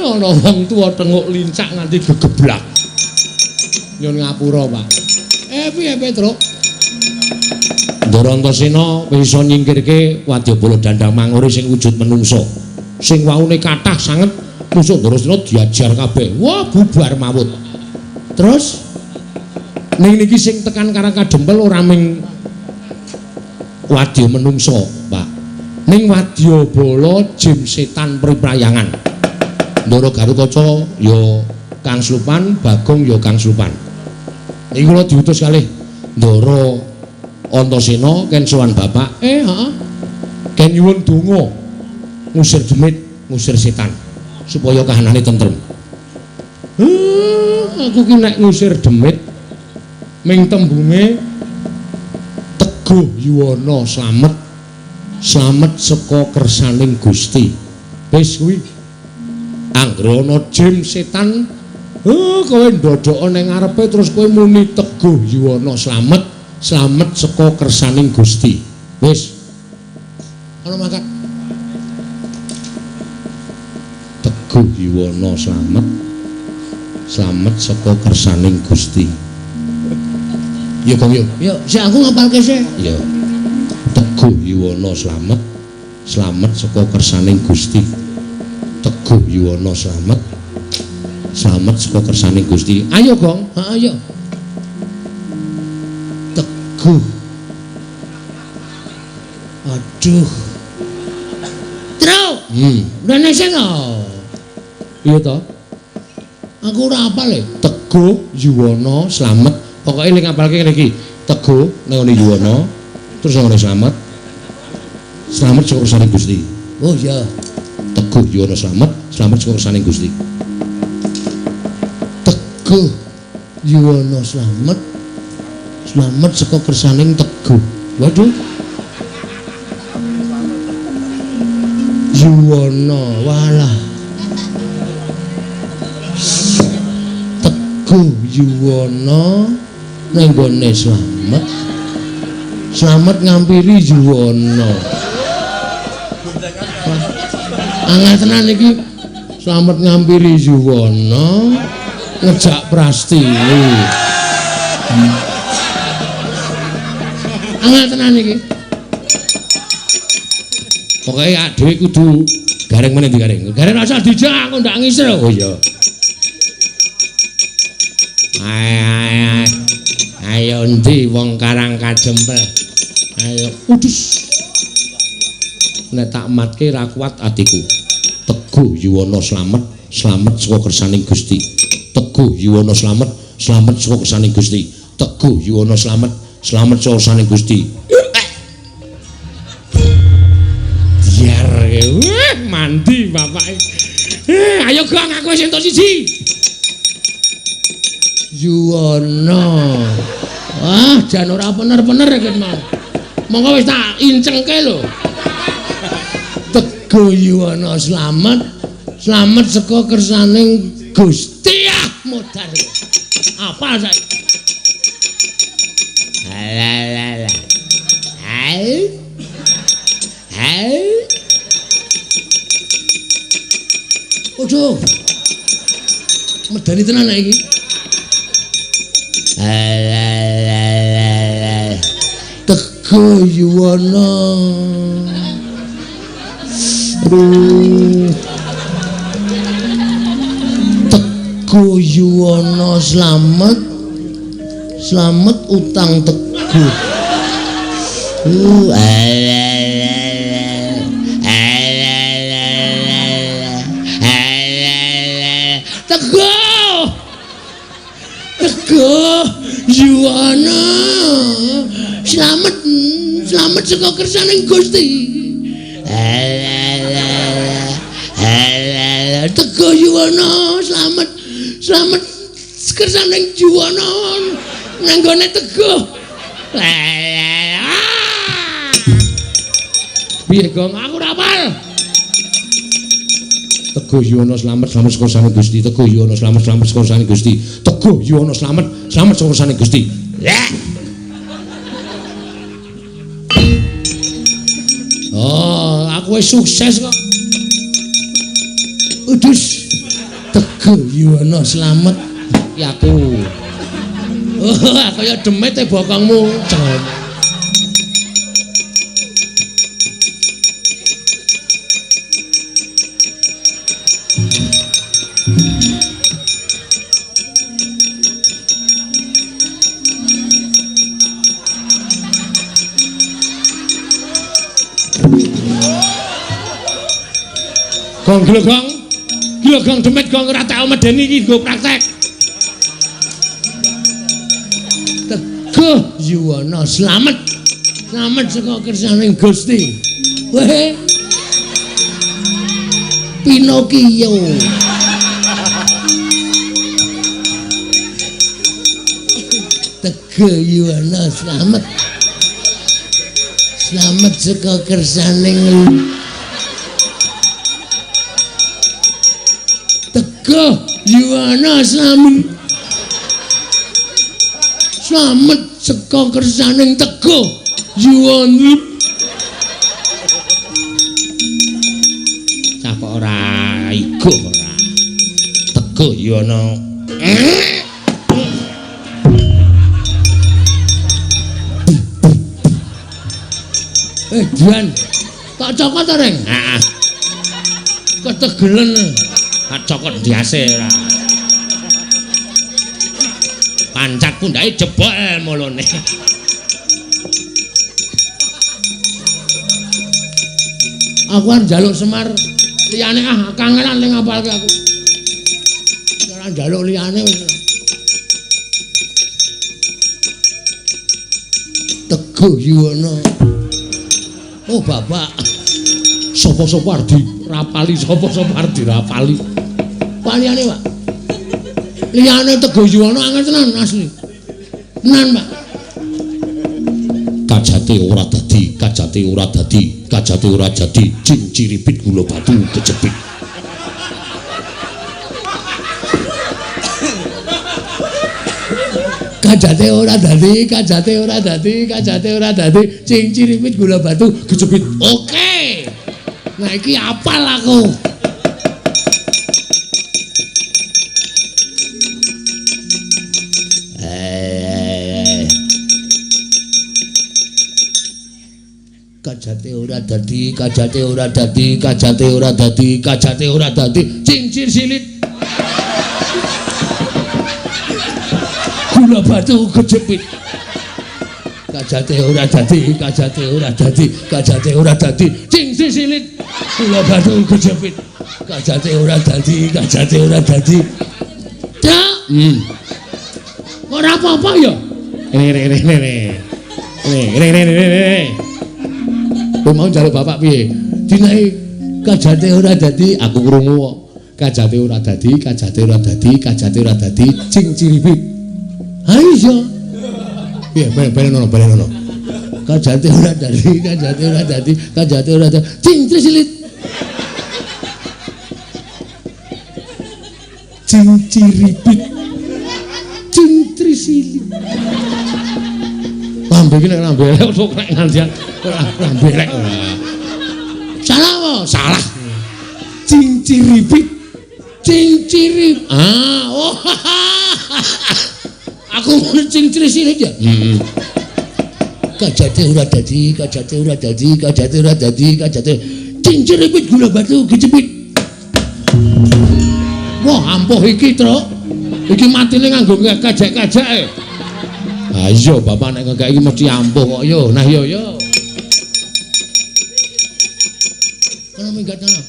Speaker 1: Ana wong tuwa tenguk lincak nganti gegeblak. Nyun ngapura, Pak. Piye Petruk? Ndara Antasena bisa nyingkirke wadyabala Dandang Manguri sing wujud menungso. Sing waune kathah sanget musuh Antasena diajar kabeh. Wah, bubar mawut. Terus ning niki sing tekan Karang Kadempel ora ming wadya menungso, Pak. Ning wadyabala jim setan priprayangan. Ndara Garukaca ya Kang Slupan, Bagong ya Kang Slupan. Iki kula diutus kalih Ndara Antasena ken sowan Bapak. Heeh. Ken nyuwun donga ngusir demit, ngusir setan supaya kahanane tentrem. Aku ki nek ngusir demit ming tembunge Teguh Yuwana slamet saka kersaning Gusti. Wis kuwi anggere ana jim setan kowe ndodhok ning ngarepe terus kowe muni Teguh Yuwana slamet saka kersaning Gusti. Wis ana mangkat Teguh Yuwana slamet saka kersaning Gusti. Yo Kang yo. Yo, sik aku ngapalke sik. Yo. Teguh Yuwana slamet saka kersaning Gusti. Teguh Yuwana slamet saka kersaning Gusti. Ayo, Gong. Ayo. Teguh. Aduh. Truk. Rene sing iya to? Aku ora apal e. Teguh Yuwana slamet. Pokoke ling ngapalke ngene iki. Teguh ning ngene Yuwana, terus ngene slamet saka kersaning Gusti. Oh iya. Teguh Yuwana slamet saka kersaning Gusti. Teguh Yuwana slamet saka kersaning Teguh. Waduh. Yuwana, walah. Teguh Yuwana nang gone slamet ngampiri Yuwana. Angel tenan iki slamet ngampiri Yuwana ngejak Prastini. Angel tenan iki. Pokoke dhewe kudu gareng meneh di gareng. Gareng rasa dijak kok ndak ngisir. Oh iya. Ayo endi wong Karang Kadempel. Ayo udus. Nek tak matke ra kuat atiku. Teguh Yuwana slamet saka kersaning Gusti. Teguh Yuwana slamet saka kersaning Gusti. Teguh Yuwana slamet saka kersaning Gusti. Biar mandi bapake. Ayo Gong aku wis entuk siji. Yuwana. Wah, jan ora bener-bener iki mau. Monggo wis tak incengke lho. Teguh Yuwana slamet saka kersaning Gusti. Modar. Apa saiki? Alah. Hai. medani tenan iki. Teguh Yuwono. Teguh Yuwono slamet utang Teguh. Teguh Yuwono slamet saka kersaning Gusti. Teguh Yuwono slamet kersaning Yuwono nang gone Teguh. Piye Gong aku ora apal. Teguh Yuwono slamet saka kersaning Gusti. Teguh Yuwono slamet saka kersaning Gusti. Teguh Yuwono slamet saka kersaning Gusti. Oh, aku wis sukses kok. Udus. Teguh Yuwono slamet ya aku. Oh, kaya demit bokongmu. Gong gilogong demit gong ora tak medeni iki nggo praktek. Teguh Yuwono slamet saka kersaning Gusti. Weh. Pinokio. Teguh Yuwono slamet saka kersaning Teguh Yuwono slamet saka kersaning Teguh Yuwono. Capa ora iku ora. Teguh Yuwono. Dian, tak cokot ta, Reng? Heeh. Ketegelen. Tak cokot diase ora. Pancat pundake jebol mulune. Aku arep njaluk Semar liyane kangenan ning ngapalke aku. Ora njaluk liyane wis. Teguh Yuwono. Oh bapak, sopo-sopo ardi rapali, sopo-sopo ardi rapali. Paliyane Pak. Liyane Teguh Yuwono angel tenan asli. Tenan Pak. Kajate ora dadi, jin ciripit gula batu kejepit. Kajate ora dadi, cing ciripit gula batu kejepit. Oke. Nah iki apal aku. Kajate ora dadi, cincir silit. Gula batu kejepit. Kajate ora dadi, cincir silit. Gula batu kejepit. Kajate ora dadi. Dak. Ora apa-apa ya. Ini. Kowe mau njaluk bapak piye? Dinae kajate ora dadi, aku krungu kok. Kajate ora dadi, cing ciripit. Ha iya. Piye balen-balen. Kajate ora dadi, cing silit. Cing ciripit. Cing silit. Lambe iki nek lambe elek kok nek ngandian lambe elek ora. Salah apa? Salah. Cing ciripit. Cinciri. Oh. Aku ngono cinciri sirik ya. Kajate ora dadi, kajate ora dadi, kajate ora dadi, kajate. Cinciri kuwi gula batu kecepit. Wah, ampuh iki, Truk. Iki matine nganggo kajak-kajake. Ha iya, bapak nek ngekek iki mesti ampuh kok yo. Nah yo. Ana minggat ana.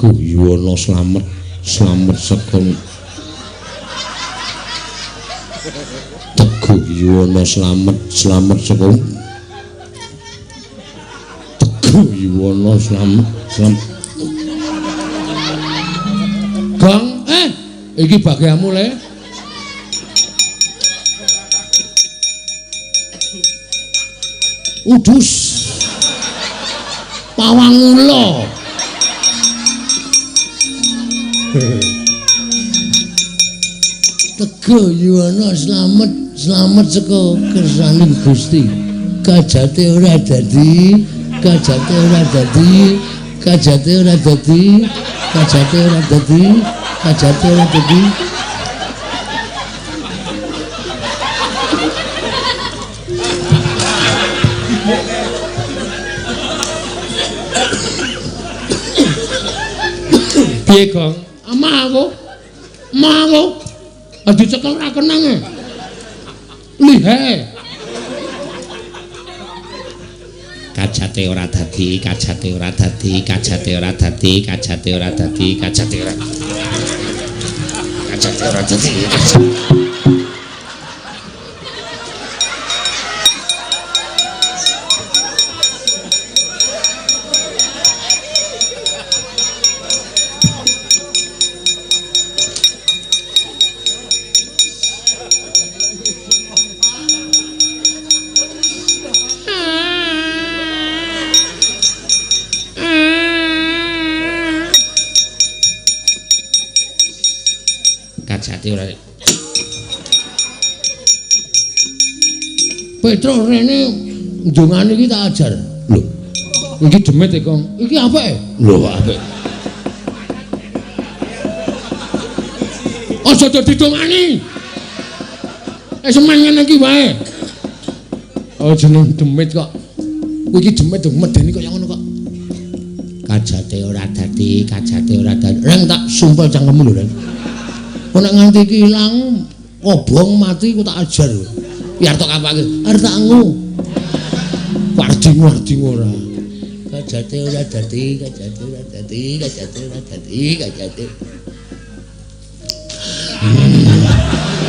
Speaker 1: Guyono slamet sekon. Teguh Yuwono slamet sekon. Teguh Yuwono slamet. Gang, iki bagianmu le. Udus. Pawang ula. Teguh Yuwono slamet saka kersaning Gusti. Kajate ora dadi, kajate ora dadi, kajate ora dadi, kajate ora dadi, kajate ora dadi. Piye, Gong? Amah aku. Dicekel ra kenang. Lihe. Kajate ora dadi, kajate ora dadi, kajate ora dadi, kajate ora dadi, kajate ora. Kajate ora dadi. Petro rene ndongane iki tak ajar. Lho. Iki demit e, Kong. Iki apike? Lho, apik. Aja dadi dongani. Semen ngene iki wae. Oh, jeneng demit kok. Iki demit medeni kaya ngono kok. Kajate ora dadi, kajate ora dadi. Reng tak sumpel cangkemmu lho, Reng. Kok nek nganti iki ilang, obong mati ku tak ajar. Biar tok apa iki? Arep tak ngu. Wardi ora. Kajate ora dadi, kajate ora dadi, kajate ora dadi, kajate.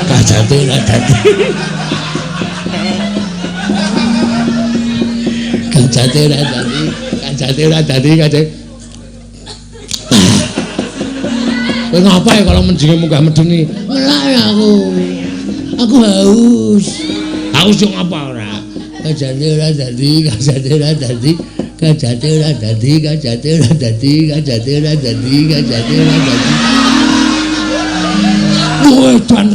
Speaker 1: Kajate ora dadi. Kajate ora dadi, kajate ora dadi, kajate. Kowe ngapa ya kalau menjinge munggah medeni? Ngelak aku. Aku haus. Haus yo ngapa ora? Kajate ora dadi, kajate ora dadi, kajate ora dadi, kajate ora dadi, kajate ora dadi, kajate ora dadi. Woi, dan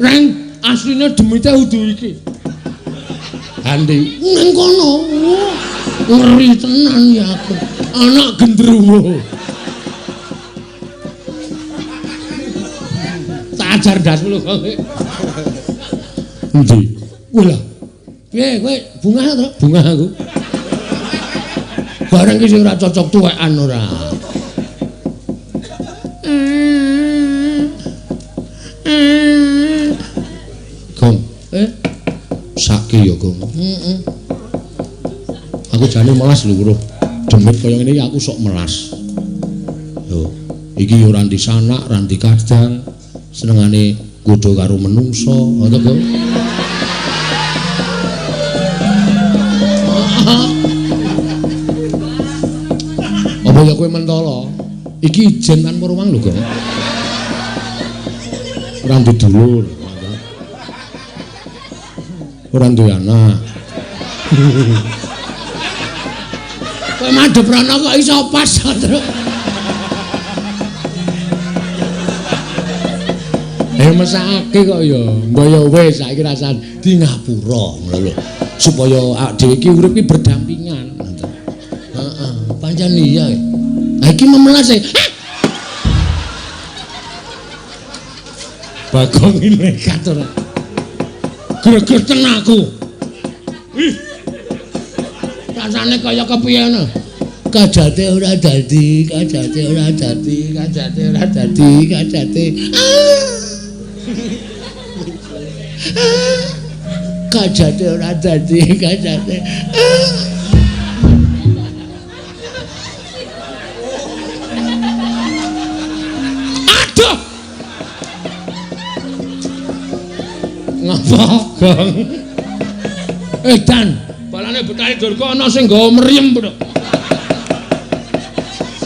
Speaker 1: reng asline demite udu iki. Andi, ning kono. Ngeri tenan ya aku. Anak gendruwo. Ajar dasmu lho kowe. Endi? Wala. Piye kowe bungah to? Bungah aku. Bareng iki sing ora cocok tuwekan ora. Gong. Saki ya, Gong. Aku jane melas lho, Bro. Demit kaya ngene iki aku sok melas. Yo, iki ora ndi sanak, ora ndi kadang. Senengane godho karo menungso, ngono to, Gong. Apa ya kowe mentolo? Iki ijen tanpa ruang lho, Gong. Ora duwe dulur. Ora duwe anak. Kowe madhep rono kok iso pas, Truk.
Speaker 3: Ya mesake kok ya. Mbok ya wis saiki rasane di ngapura ngono lho. Supaya dhewe iki urip iki berdampingan. Heeh, pancen iya. Ha iki memelas e. Bagong iki nekat ora. Gregeten aku. Ih. Rasane kaya kepiye ngono. Kajate ora dadi, kajate ora dadi, kajate ora dadi, kajate. Kajate ora dadi, kajate. Aduh. Ngapa, Gong? Dan balane Betari Durga ana sing nggawa mriyem, Bro.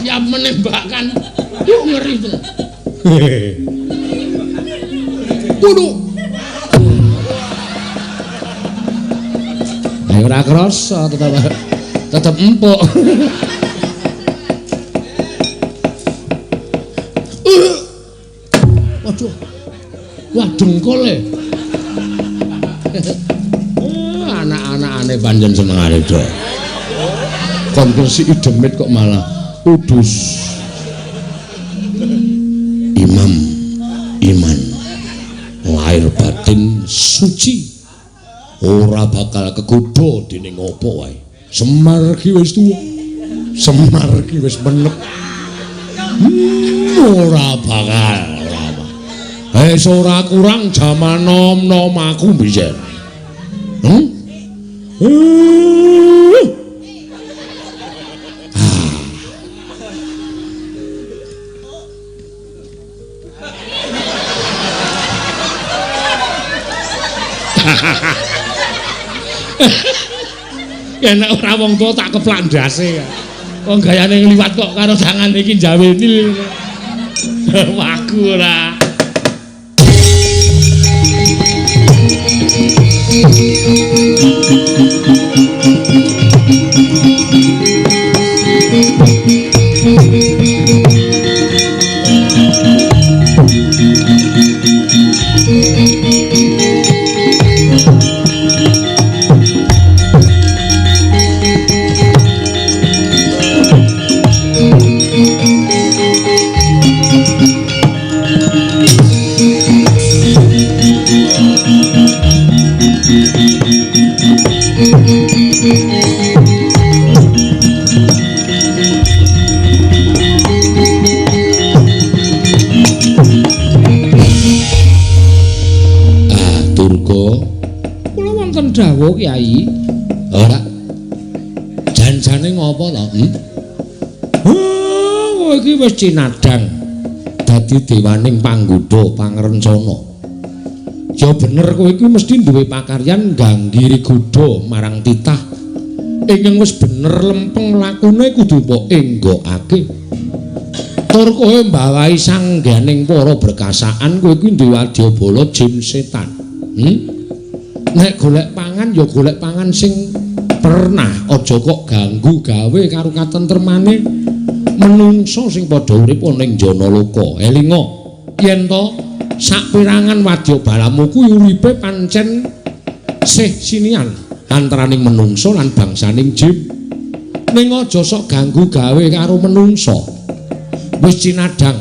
Speaker 3: Siap menembakkan. Yuk ngeri tenan. Kudu. Ayo ora krasa tetep empuk. Waduh. Wah dengkule. Anak-anakane pancen senengane do. Kon gresiki demit kok malah udus. Imam iman lahir batin suci ora bakal kegodha dening apa wae. Semar ki wis tuwa. Semar ki wis menep. Ora bakal. Wis ora kurang jaman nom-nom aku mbiyen. Enak ora wong tuwa tak keplak ndase. Wong gayane ngliwat kok karo tangan iki jaweni. Waku ora. Dawuh Kyai. Ora. Janjane ngopo to? Kowe iki wis cinadang dadi dewaning panggoda pangrencana. Ya bener kowe iki mesti duwe pakaryan ganggiri godha marang titah. Ingkang wis bener lempeng lakune kudu mbok enggokake. Tur kowe mbawahi sangganing para berkasaan kowe iki duwe wadyabala jim setan. Nek golek pangan ya golek pangan sing pernah, aja kok ganggu gawe karo katentremane menungso sing padha urip ning jana loka. Elinga yen to sapirangan wadyabalamu kuwi uripe pancen sih sinian antaraning menungso lan bangsaning jin. Ning aja sok ganggu gawe karo menungso. Wis cinadang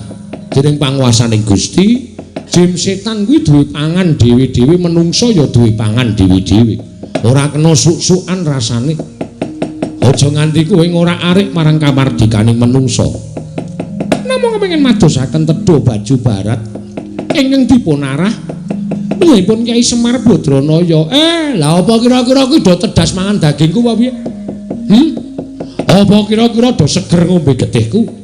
Speaker 3: dening panguwasaning Gusti. Jim setan kuwi duwe pangan dhewe-dhewe menungso ya duwe pangan dhewe-dhewe. Ora kena suk-sukan rasane. Aja nganti kowe ora arik marang kamardikaning menungso. Namung kepengin madosaken tedha baju barat ingkang dipunarah menipun Kyai Semar Badranaya. Lah apa kira-kira kuwi do tedas mangan dagingku apa piye? Apa kira-kira do seger ngombe getihku?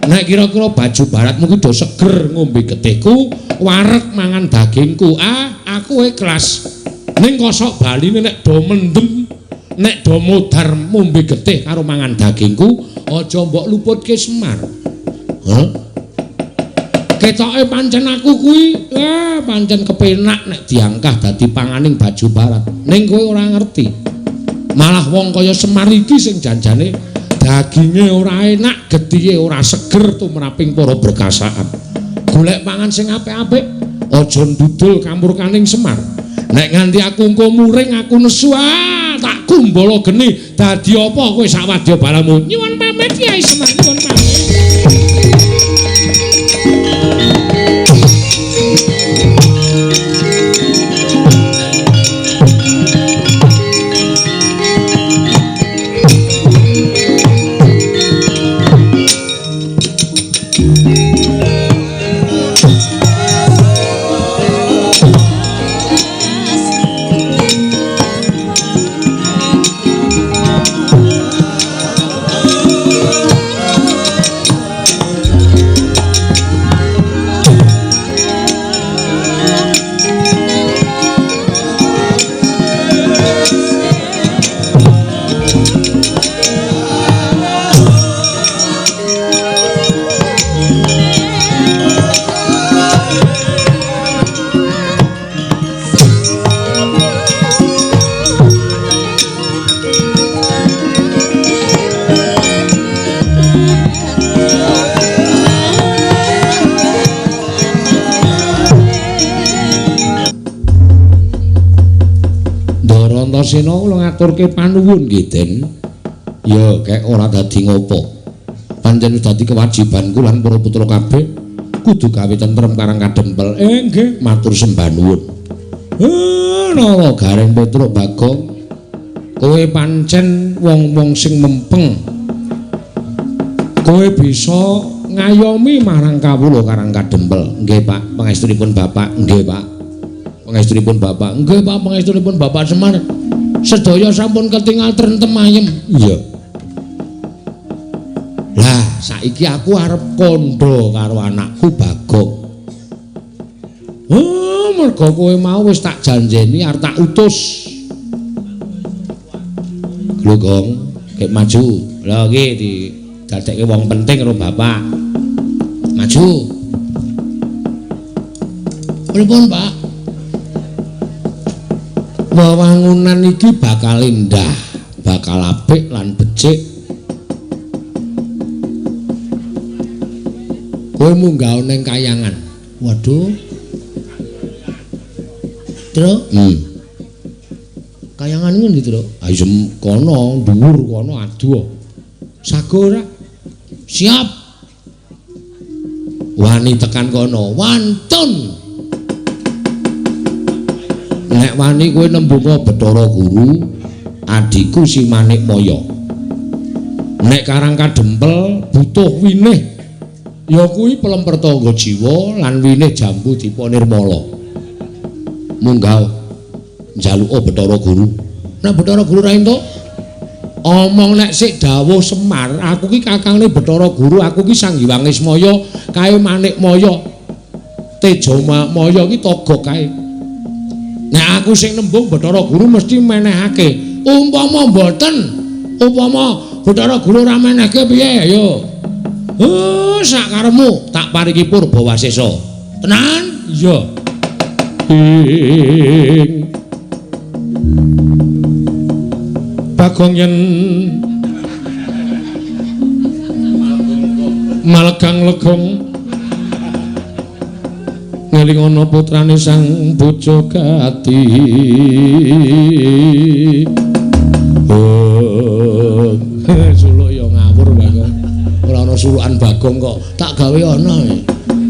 Speaker 3: Nek kira-kira baju baratmu kuwi do seger ngombe getihku, wareg mangan dagingku. Aku ikhlas. Ning kosok baline nek do mendem, nek do modar ngombe getih karo mangan dagingku, aja mbok luputke Semar. Ketoke pancen aku kuwi pancen kepenak nek diangkah dadi panganing baju barat. Ning kowe ora ngerti. Malah wong kaya Semar iki sing janjane daginge ora enak, gethihe ora seger tumraping para berkasaan. Golek pangan sing apik-apik Aja ndudul kamurkaning Semar. Nek nganti aku engko muring aku nesu tak kumbala geni dadi apa kowe sawadya balamu. Nyuwun pamit Kyai Semar, nyuwun pamit. Antasena kula ngaturke panuwun nggih Den. Ya kek ora dadi ngopo. Pancen dadi kewajibanku lan para putra kabeh kudu gawe tentrem karang kadempel. Nggih, matur sembah nuwun. Nara Gareng Petruk Bagong. Kowe pancen wong-wong sing mempeng. Kowe bisa ngayomi marang kawula karang kadempel. Nggih, Pak. Pangestunipun Bapak. Nggih, Pak. Pangestunipun Bapak. Nggih, Pak. Pangestunipun Bapak Semar. Sedaya sampun ketingal trentem ayem. Iya. Lah, saiki aku arep kandha karo anakku Bagong. Mergo kowe mau wis tak janjeni arep tak utus. Lho, Gong, kek maju. Lah iki didadekke wong penting karo Bapak. Maju. Pripun, Pak? Wewangunan iki bakal indah, bakal apik lan becik. Kowe munggah ning kayangan. Waduh. Truk? Kayangan ngendi, Truk? Ayo kono, dhuwur kono adu. Sago ora? Siap. Wani tekan kono, wantun. Nek wani kowe nembunga Bathara Guru, adikku si Manik Maya. Nek karang kadempel butuh winih, ya kuwi Pelempertangga Jiwa lan winih Jambu Dipa Nirmala. Munggah njaluka Bathara Guru. Nek Bathara Guru ra entuk, omong nek sik dawuh Semar, aku ki kakangne Bathara Guru, aku ki Sanghyang Ismaya, kae Manik Maya. Teja Maya ki togok kae. Nek aku sing nembung Bathara Guru mesti menehake. Umpama mboten, umpama Bathara Guru ora menehke piye ayo. Sak karepmu tak paringi Purbawasesa. Tenan? Iya. Bagong yen Malgang Legong ngelingono putrane sang Bojogati. Suluk ya ngawur Bagong. Ora ana sulukan Bagong kok tak gawe ana.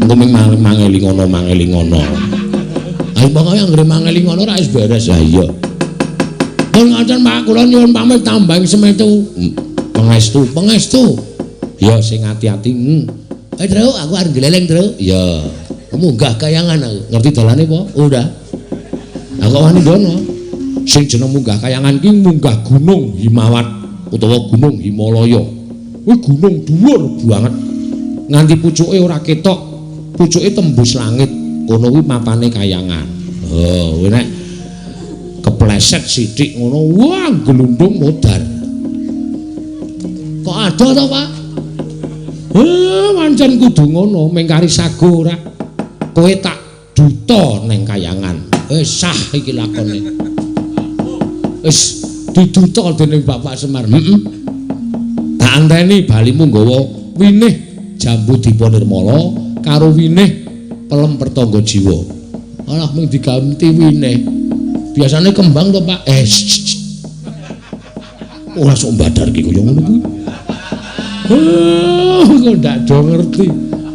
Speaker 3: Engko mangelingono. Ayo pokoke anggere mangelingono ra wis beres. Ha iya. Pun ngaten Pak, kula nyuwun pamit tambang semetu. Pangestu. Ya sing ati-ati. Truk, aku arep gleleng, Truk. Ya. Munggah kayangan aku. Ngerti dalane apa? Udah. Aku wani dono. Sing jeneng munggah kayangan ki munggah Gunung Himawat utawa Gunung Himalaya. Kuwi gunung dhuwur banget. Nganti pucuke ora ketok, pucuke tembus langit. Kono kuwi mapane kayangan. Oh, nek kepleset sithik ngono, wah glundung modar. Kok ada to, Pak? Pancen kudu ngono, mengkari sago ora. Kowe tak duta ning kayangan. Sah iki lakone. Wis diduta dening Bapak Semar. Tak anteni balimu nggawa winih Jambu Dipa Nirmala karo winih Pelempertangga Jiwa.
Speaker 1: Alah mung diganti wine. Biasane kembang to, Pak. Ora sok mbadarke kaya ngono kuwi. Kok ndak do ngerti.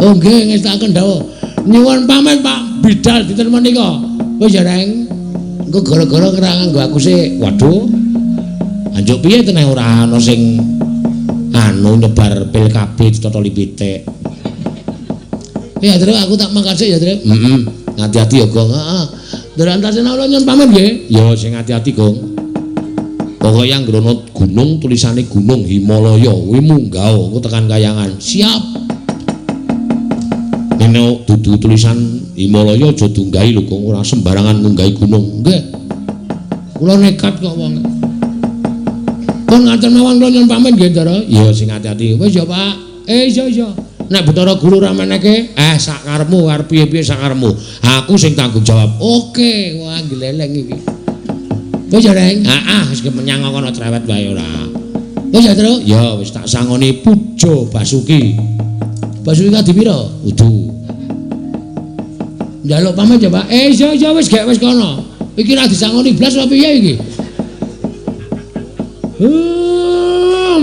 Speaker 1: Oh nggih ngestaken dawuh. Nyuwun pamit Pak Bidal dinten menika. Wis ya Reng. Engko gara-gara ngerangan nggo aku sih. Waduh. Anjuk piye teneh ora ana sing nyebar pil kabeh ditotoli pitik. Ya Dre aku tak makasih ya Dre. Hati-hati ya Gong. Heeh. Dre antasena kula nyuwun pamit nggih. Ya sing hati-hati Gong. Pokoke yang nggrono gunung tulisane Gunung Himalaya kuwi munggah engko tekan Kayangan. Siap. Nek dudu tulisan Himalaya aja dunggahi lho Gong, ora sembarangan munggahi gunung. Nggih. Kula nekat kok wong. Kon ngaten mawon kula nyuwun pamit nggih, Ndara. Ya sing hati-hati. Wis ya, Pak. Iya. Nek Bathara Guru ra meneke, sak karepmu arep piye-piye sak karepmu. Aku sing tanggung jawab. Oke, wah gleleng iki. Wis ya, Reng. Heeh, wis menyang kono cerewet wae ora. Wis ya, Tru. Ya wis tak sangoni Pujo Basuki. Basuki kadi pira? Udu. Njaluk pamit ya, Pak. Iya wis gek wis kono. Iki ra disangoni blas apa piye iki?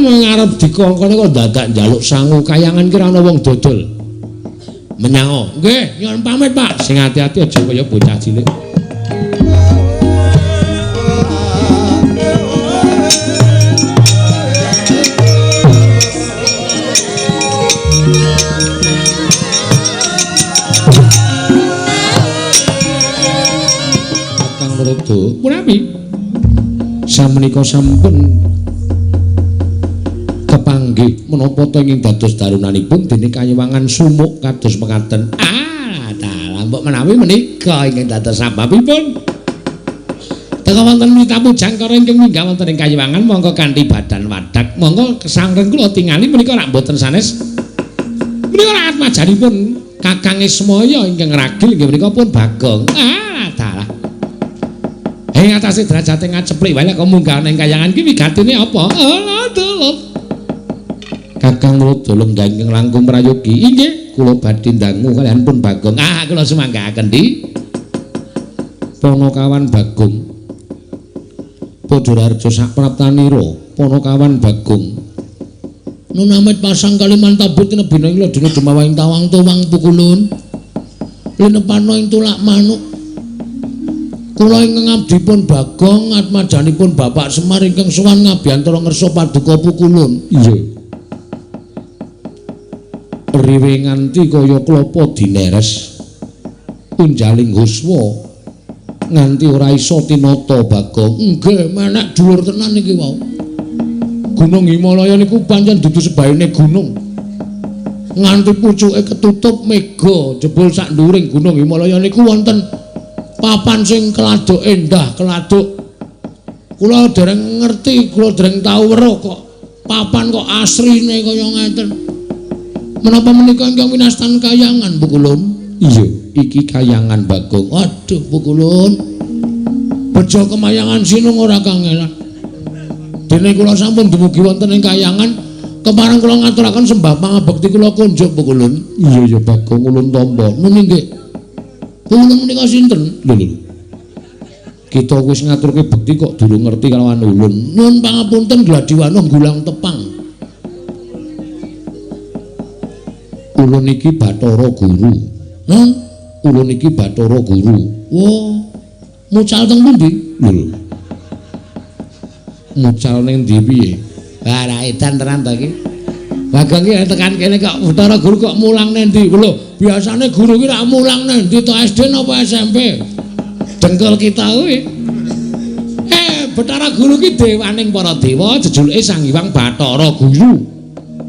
Speaker 1: Mengarep dikongkone kok dadak njaluk sangu Kayangan ki ora ana wong dodol. Menyang. Nggih, nyuwun pamit, Pak. Sing hati-hati aja kaya bocah cilik. Kang Rodo, punapi? Samenika sampun kepanggih menapa to ingkang dados darunanipun dening Kayewangan Sumuk kados mekaten. Dalah mbok menawi menika ingkang dados sababipun teka wonten mita pujangkara ingkang minggah wonten ing Kayewangan monggo kanthi badan wadak monggo kesangren kula tingali menika rak mboten sanes menika rak majanipun Kakang Ismaya ingkang ragil inggih menika pun Bagong. Dalah ing atase derajate ngaceplik wae kok munggah ning Kayangan ki wigatine apa? Lho. Kakang Rodo lenggah ingkang langkung prayogi. Inggih, kula badhe ndangu kaliyan pun Bagong. Kula sumanggahaken di Panakawan Bagong. Padhararja sak praptanira, Panakawan Bagong. Nun amit pasang kaliman tabut nebina ing ladene Demawahing Tawang Tuwang Pukulun. Linepana ing tulak manuk. Kula ingkang abdipun Bagong atmajanipun Bapak Semar ingkang sowan ngabiyantara ngersa paduka Pukulun. Iya. Riwe nganti kaya klapa dineres unjaling huswa nganti ora isa tinata Bagong. Nggih menek dhuwur tenan iki wau. Gunung Himalaya niku pancen dudu sebaene gunung. Nganti pucuke ketutup mega jebul sak nduring Gunung Himalaya niku wonten papan sing keladuk endah, keladuk. Kula dereng ngerti, kula dereng tau weruh kok papan kok asrine kaya ngeten. Menapa menika ingkang winastan Kayangan, Pukulun? Iya, iki Kayangan Bagong. Aduh, Pukulun. Bejo kemayangan sinung ora kangelan. Dene kula sampun dumugi wonten ing Kayangan, kepareng kula ngaturaken sembah pangabekti kula kunjuk, Pukulun. Iya, Bagong ulun tampa. Nun nggih. Pukulun menika sinten? Lho. Kita wis ngaturke bekti kok durung ngerti kalawan ulun. Nuwun pangapunten Gladiwana Gulang Tepang. Ulun iki Bathara Guru. Ulun iki Bathara Guru. Wah, mucal teng pundi? Lho. Mucal ning ndi piye? Lah edan tenan to iki. Bagong iki tekan kene kok Bathara Guru kok mulang ning ndi? Lho, biasane guru iki rak mulang ning ndi to SD napa SMP? Dengkul kita kuwi. Bathara Guru ki dewaning para dewa, jejuluke Sang Hyang Bathara Guru.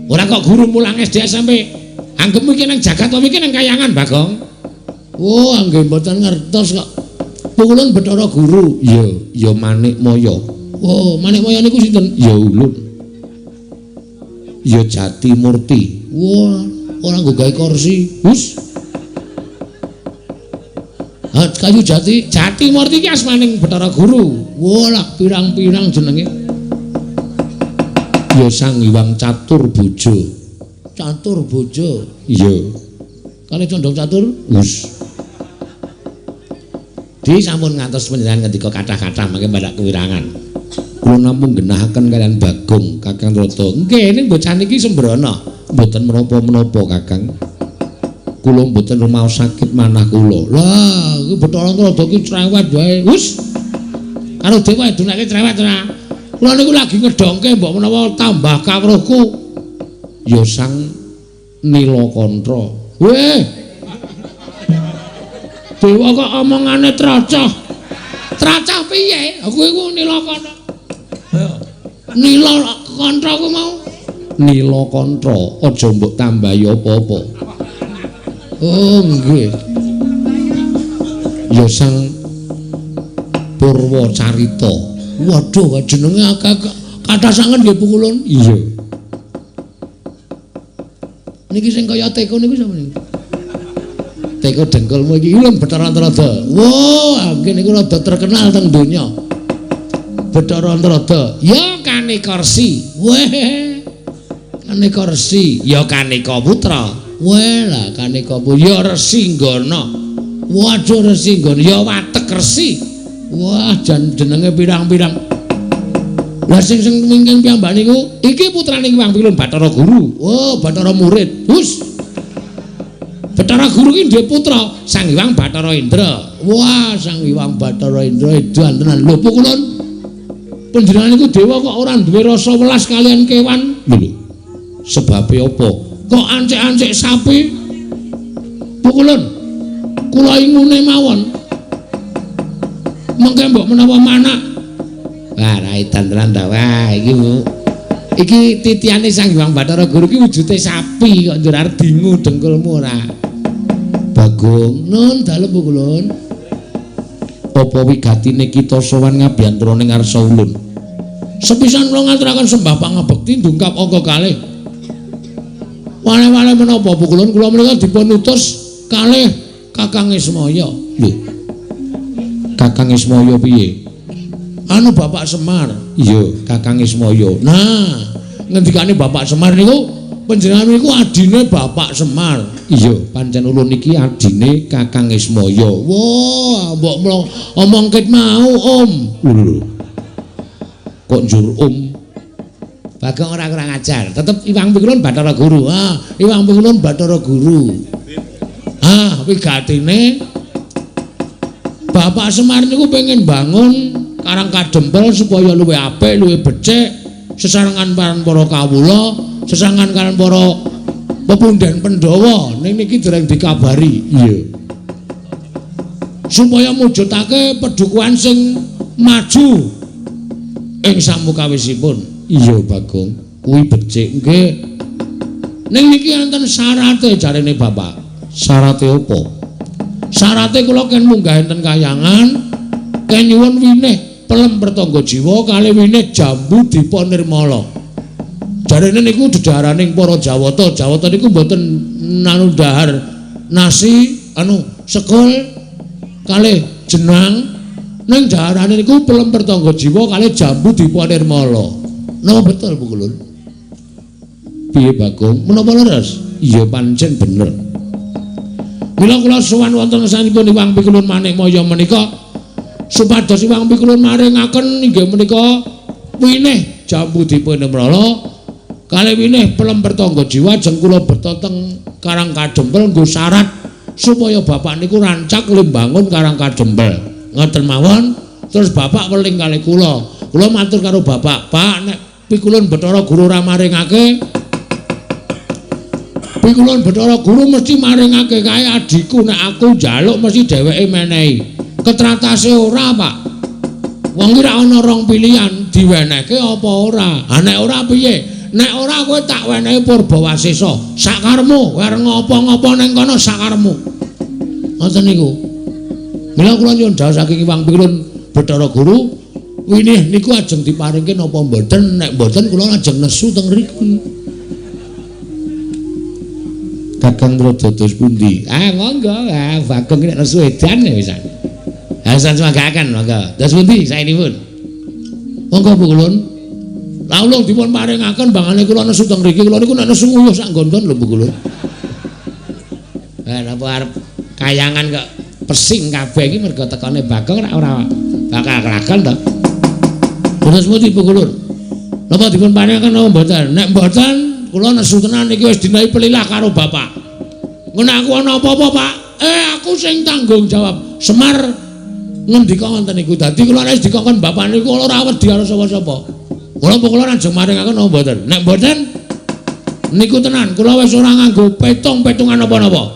Speaker 1: Ora kok guru mulang SD SMP. Anggep iki nang jagat apa iki nang Kayangan, Bagong? Oh, anggep mboten ngertos kok. Pukulun Bathara Guru. Iya, ya Manikmaya. Oh, Manikmaya niku sinten? Ya ulun. Ya Jati Murti. Wah, ora nggo gawe kursi. Wis. Kayu Jati Murti iki asmaning Bathara Guru. Wah, lah pirang-pirang jenenge. Ya Sang Hyang Caturbojo. Caturbojo. Iya. Kali condong catur? Wis. Di sampun ngantos panjenengan ngendika kathah-kathah mangke badak kewirangan. Kula namung genahaken kalian Bagong Kakang Rata. Nggih ning bocah niki sembrono, mboten menapa-menapa Kakang. Kula mboten rumaos sakit manah kula. Lah, iki Bathara Rata iki cerewet wae. Wus. Karo dewa dunake cerewet ora. Kula niku lagi ngedongke mbok menawa tambah kawruhku. Ya Sang Nilakantra. Weh. Dewa kok omongane tracah. Tracah piye? Aku iku Nilakantra. Nilakantra ku mau. Nilakantra, aja mbok tambahi apa-apa. Oh, nggih. Ya Sang Purwacarita. Waduh, jenenge kathah sanget nggih pukulun. Iya. Niki sing kaya teko niku sapa niku? Teko dengkulmu iki lho Bathara Antarada. Wah, nggih niku rada terkenal teng donya. Bathara Antarada, ya Kanika Resi. Weh. Kanika Resi, ya Kanika Putra. Weh lah Kanika Putra, ya Resi Nggana. Waduh Resi Nggana, ya Watek Resi. Wah, jenenge pirang-pirang. Lah sing mingking piyambak niku iki putrane Wang Pilun Bathara Guru. Oh, Bathara Murid. Hus. Bathara Guru iki duwe putra Sang Hyang Bathara Indra. Wah, Sang Hyang Bathara Indra edan tenan. Lho pukulun. Panjenengan niku dewa kok ora duwe rasa welas kalian kewan? Lho. Sebabe apa? Kok ancik-ancik sapi? Pukulun. Kula ingune mawon. Mengke mbok menawa manak. Wah, raitan tenan ta. Wah, iki titiane Sang Hyang Bathara Guru iki wujude sapi kok njur arep dingu dengkulmu ora. Bagong, nun dalem pukulun. Apa wigatine kita sowan ngabiyantara ning ngarsa ulun. Sepisan kula ngaturaken sembah pangabekti ndungkap angka kalih. Wale-wale menapa pukulun kula menika dipun utus kalih Kakang Ismaya. Lho. Kakang Ismaya piye? Anu Bapak Semar. Iya, Kakang Ismaya. Nah, ngendikane Bapak Semar niku panjenengan niku adine Bapak Semar. Iya, pancen ulun iki adine Kakang Ismaya. Wah, mbok omong ket mau, Om. Lho. Kok njur Om? Bagong ora kurang ajar. Tetep Iwang Pikulun Bathara Guru. Ah, Iwang Pikulun Bathara Guru. Ah, wigatine Bapak Semar niku pengen bangun Karang Kadempel supaya luwih apik, luwih becik, sesarengan paran para kawula, sesarengan karan para pepundhen Pandhawa. Ning niki dereng dikabari. Iya. Supaya mujudake pedukuhan sing maju ing samukawisipun. Iya, Bagong. Kuwi becik nggih. Ning niki enten syarate jarene Bapak. Syarate apa? Syarate kula ken munggah enten kahyangan, ken nyuwun winih pelem pertangga jiwa kalih winih jambu dipa nirmala. Jarene niku dedaharaning para Jawata. Jawata niku mboten nanu dahar nasi sekul kalih jenang ning daharane niku pelem pertangga jiwa kalih jambu dipa nirmala. Napa betul pukulun? Piye Bagong? Menapa leres? Iya pancen bener. Mila kula sowan wonten sanesipun Iwang Pikulun Manikmaya menika supados Iwang Pikulun maringaken inggih menika winih jambu dipunimrala kalih winih pelem pertangga jiwa jeng kula beta teng Karang Kadempel nggo syarat supaya bapak niku rancak lembangun Karang Kadempel. Ngoten mawon terus bapak weling kalih kula. Kula matur karo bapak, "Pak, nek Pikulun Bathara Guru ora maringake Pikulun Bathara Guru mesti maringake kae adikku nek aku njaluk mesti dheweke menehi. Ketratase ora, Pak. Wong iki ra ana rong pilihan, diwenehke apa ora. Ha nek ora piye? Nek ora kowe tak wenehi Purbawasesa. Sakarmu, arep ngopo-ngopo ning kono sakarmu. Ngoten niku. Mila kula nyuwun dawuh saking Iwang Pikulun Bathara Guru, winih niku ajeng diparingke napa mboten? Nek mboten kula ajeng nesu teng mriki. Kakang Rododos pundi? Ah monggo, Bagong nek nesu edan ya pisan. Ha samagaken monggo. Dos pundi saenipun? Monggo Pukulun. Laulung dipun paringaken bangane kula nesu teng mriki. Kula niku nek nesu nguyuh sak nggon-nggon lho Pukulun. Napa arep kayangan kok pesing kabeh iki mergo tekane Bagong ora bakal kelakon to. Terus pundi Bu Kulur? Napa dipun paringaken napa mboten? Nek mboten kula nesu tenan iki wis dinahi pelilah karo bapak. Ngono aku ana apa-apa, Pak? Aku sing tanggung jawab. Semar ngendika wonten niku. Dadi kula nek dikongkon bapak niku ora wedi karo sapa-sapa. Kula ajeng maringaken napa mboten? Nek mboten niku tenan kula wis ora nganggo petung-petungan napa-napa.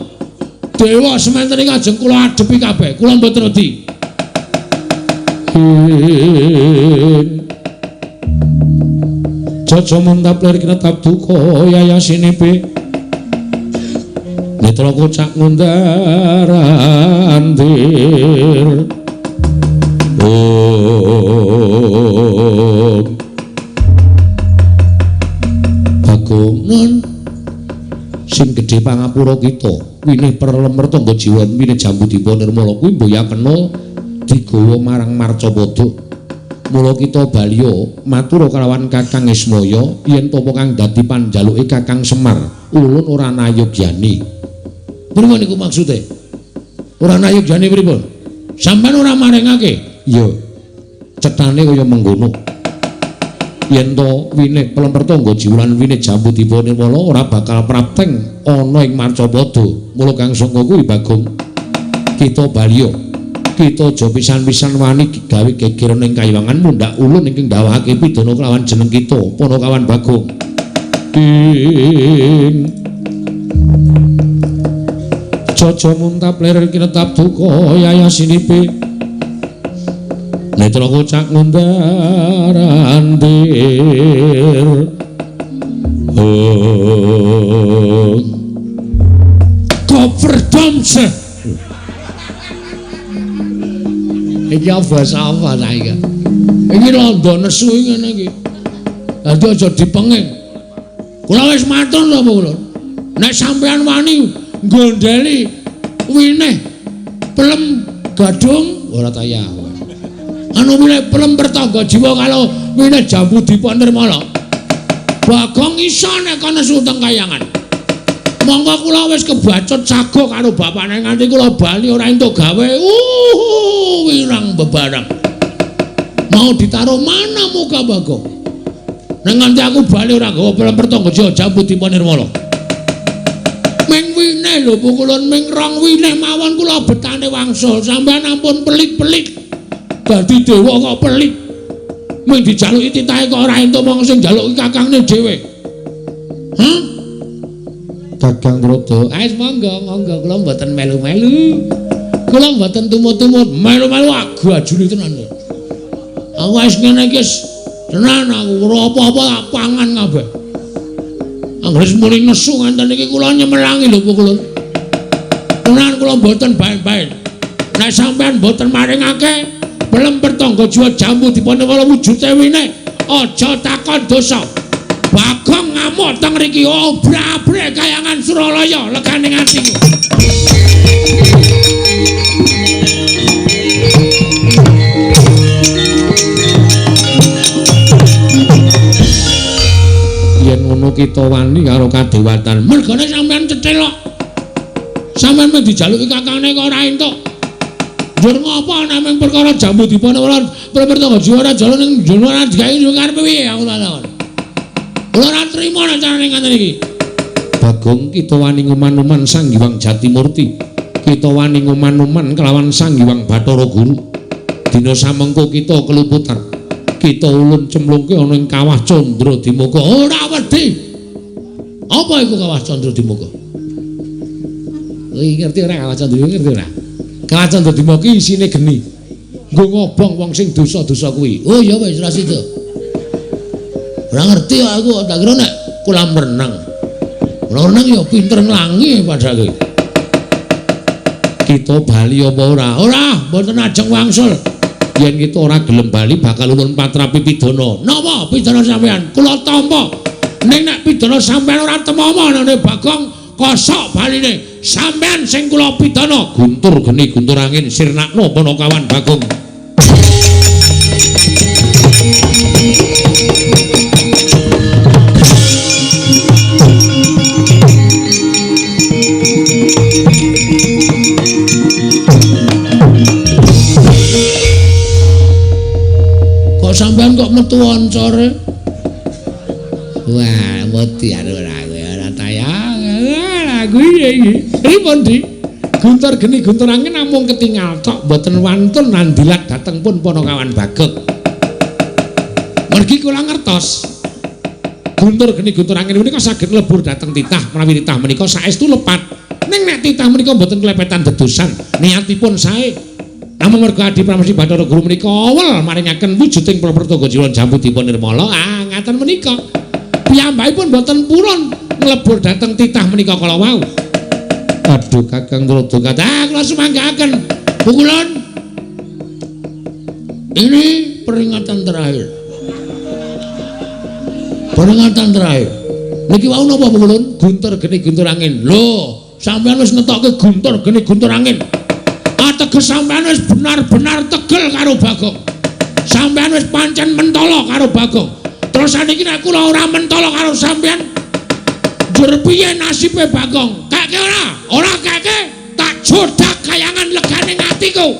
Speaker 1: Dewa semanten iki ajeng kula adepi kabeh. Kula mboten wedi. Jojo mantap lir kinetap duka yayasinipe Netra kocak ngundarandir Bagong nun sing gedhe pangapura kita winih perlemer tangga jiwa winih jambu dipa nirmala kuwi mboya kena digawa marang Marcapada. Mula kita Balya matur kalawan Kakang Ismaya yen tapa kang dadi panjaluke Kakang Semar ulun ora nayogyani. Pripun niku maksude? Ora nayogyani pripun? Sampeyan ora maringake? Iya. Cethane kaya mengkono. Yen to winih pelemper tangga jiwulan winih jambu dipa nirmala ora bakal prapteng ana ing Marcapada. Mula Kang Sangga kuwi Bagong kita Balya kita aja pisan-pisan wani gawe geger ning kayiwangan mundhak ulun ingkang ndawahake pidana kelawan jeneng kita Panakawan Bagong. Jaja muntap lir kinetap duka yayasinipe netra kocak ngundarandir Koperdamse iki basa apa saiki? Iki londo nesu ngene iki. Dadi aja dipenging. Kula wis matur to, Bu. Nek sampean wani nggondheli winih pelem gadung ora taya. Anu winih pelem pertangga jiwa kalau winih jambu dipa nirmala. Bagong iso nek kana suteng kayangan. Monggo kula wis kebacut sago karo bapakne nganti kula bali ora entuk gawe. Wirang bebarang. Mau ditaruh mana muka Bagong? Nek nganti aku bali ora gawa pelemper tangga jambu dipa nirmala. Ming wineh lho pukulun ming rong wineh mawon kula betane wangsul. Sampeyan ampun pelit-pelit. Dadi dewa kok pelit. Ming dijaluki titahe kok ora entuk mong sing jaluki kakangne dhewe. Hah? Kakang Rodo, monggo kula mboten melu-melu. Kula mboten tumut-tumut, melu-melu agajune tenan. Aku wis ngene iki tenan aku ora apa-apa tak pangan kabeh. Anggere muni nesu ngenten iki kula nyemelangi lho pukulun. Tenan kula mboten bae-bae. Nek sampean mboten maringake pelemper tangga jiwa jambu dipun kala wujude winih, aja takon dosa. Bagong ngamuk teng mriki obra-abre kayangan Suralaya legane atiku. Yen ngono kita wani karo kadewatan. Mergane sampean cetelok. Sampean mung dijaluki kakangne kok ora entuk. Njur ngopo nek mung perkara jambu dipun ora pertangga jiwa ora jalan ning njono ora digawe karepe piye aku lakon. Kula ora trima nek carane ngaten iki. Bagong kita wani nguman-uman Sang Hyang Jatimurti. Kita wani nguman-uman kelawan Sang Hyang Bathara Guru. Dina samengko kita keluputan. Kita ulun cemplungke ana ing Kawah Candra Dimuka. Ora wedi. Apa iku Kawah Candra Dimuka? Kowe ngerti ora Kawah Candra ngerti ora? Kawah Candra Dimuka isine geni. Nggo ngobong wong sing dosa-dosa kuwi. Oh ya wis ra sida. Ora ngerti aku tak kira nek kolam renang. Kolam renang ya pinter nglangi padake. Kita bali apa ora? Ora, mboten ajeng wangsul. Yen kita ora gelem bali bakal ulun patrapi pidana. Napa pidana sampean? Kula tampa. Ning nek pidana sampean ora temama nane Bagong kosok baline. Sampean sing kula pidana. Guntur geni guntur angin sirnakno Panakawan Bagong. Kok sampean kok metu oncore? Wah, mutiar ora tayang. Lagu iki. Pripun, Dik? Guntur geni guntur angin namung ketingal tok mboten wantun nandilat dhateng pun Panakawan Bagong. Mergi kula ngertos. Guntur geni guntur angin menika saged lebur dhateng titah menawi titah menika saestu lepat. Ning nek titah menika mboten klepetan dedosan, niatipun sae. Namung merga Adi Pramesti Bathara Guru menika awel maringaken wujuding Prapertoga Jiwa Jambu dipun nirmala. Ngaten menika. Piyambakipun mboten purun nglebur dhateng titah menika kala wau. Aduh Kakang Drodo kata kula semanggaaken. Pukulan. Ini peringatan terakhir. Peringatan terakhir. Niki wau napa Pukulan? Guntur geni guntur angin. Lho, sampeyan wis ngetokke guntur geni guntur angin. Ateges sampeyan wis benar-benar tegel karo Bagong. Sampeyan wis pancen mentala karo Bagong. Terus saniki nek kula ora mentala karo sampeyan, njur piye nasibe Bagong? Kake ora kake tak jodak kayangan legane atiku.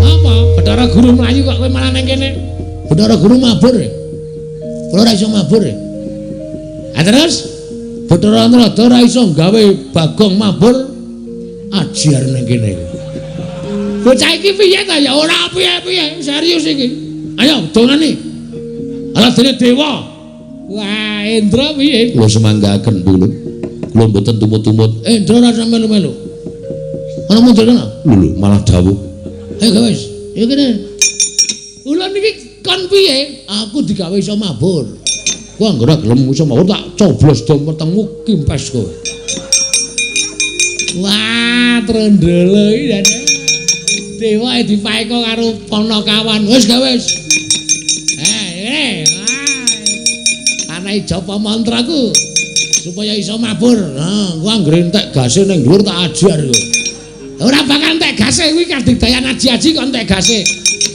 Speaker 1: Apa? Bathara Guru Melayu kok kowe malah nang kene? Bathara Guru mabur. Kula ora iso mabur. Terus Bathara Antrada ora iso gawe Bagong mabur ajar nang kene. Bocah iki piye ta ya ora piye-piye, serius iki. Ayo donane. Ala dene dewa. Wah, Indra piye? Kula semanggaaken dulu. Kula mboten tumut-tumut. Indra ora sampe melu. Ana mundur kana? Lho, malah dawuh. Ayo guys, ya kene. Kula niki kon piye? Aku digawe iso mabur. Ku anggere gelem iso mabur tak coblos do metengmu kimpes kowe. Wah, trondolo iki dewa dipaeka karo Panakawan. Wis ga wis. Anae japa mantraku supaya iso mabur. Ku anggere entek gase ning dhuwur tak ajar kowe. Ora bakal entek gase kuwi kadigdayan aji-aji kok entek gase.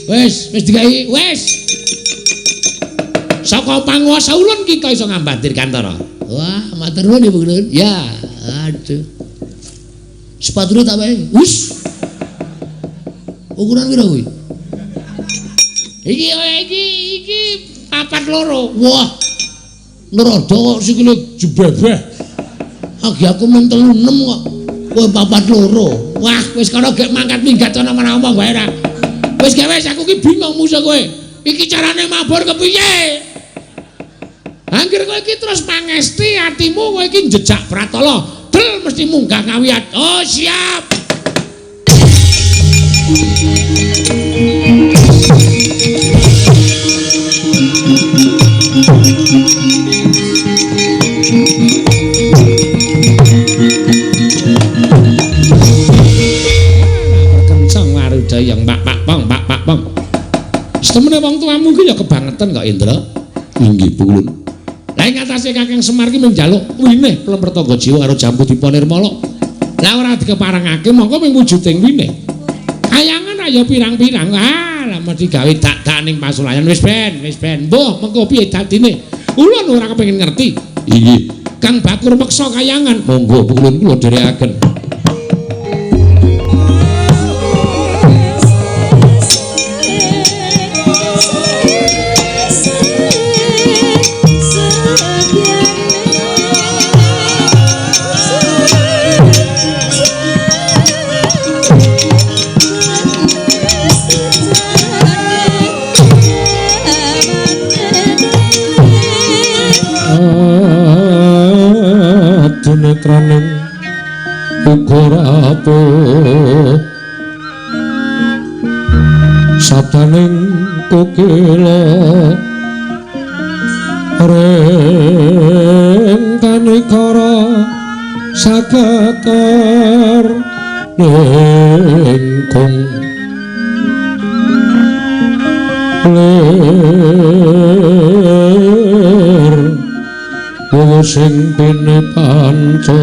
Speaker 1: Wis digawe, wis. Saka panguwasa ulun kita iso ngambantir kantara. Wah, matur nuwun Ibu Ulun. Ya, aduh. Sepatune tak wae. Wis. Ukuran piro kuwi? Iki papat loro. Wah. Nerada kok sikile jebebeh. Agi aku men 36 kok. Kowe papat loro. Wah, wis kana gek mangkat minggat ana ngomong wae ra. Wis wis aku ki bingung musuh kowe. Iki carane mabur kepiye? Angger kowe iki terus pangesti atimu kowe iki njejak Pratala. Del mesti munggah ngawiyat. Oh, siap. Perkencang marudayang pak pong. Setemene wong tuamu ki ya kebangetan kok Indra. Inggih Bu Ulun. Lah ing atase Kakang Semar ki mung njaluk winih Prapertoga Jiwa karo Jambu Diponirmala. Lah ora dikeparengake mongko mung wujuding winih. Kayangan ayo pirang-pirang. Lah mesti gawe dak-dak ning pasulayan wis ben. Mbah mengko piye dadine? Ulun ora kepengin ngerti. Inggih. Kang Bakur meksa kayangan. Monggo Bu Ulun kula dherekaken. Netraning uga rapuh sataning kokila rengkanikara sakatar ningkung sing pene panca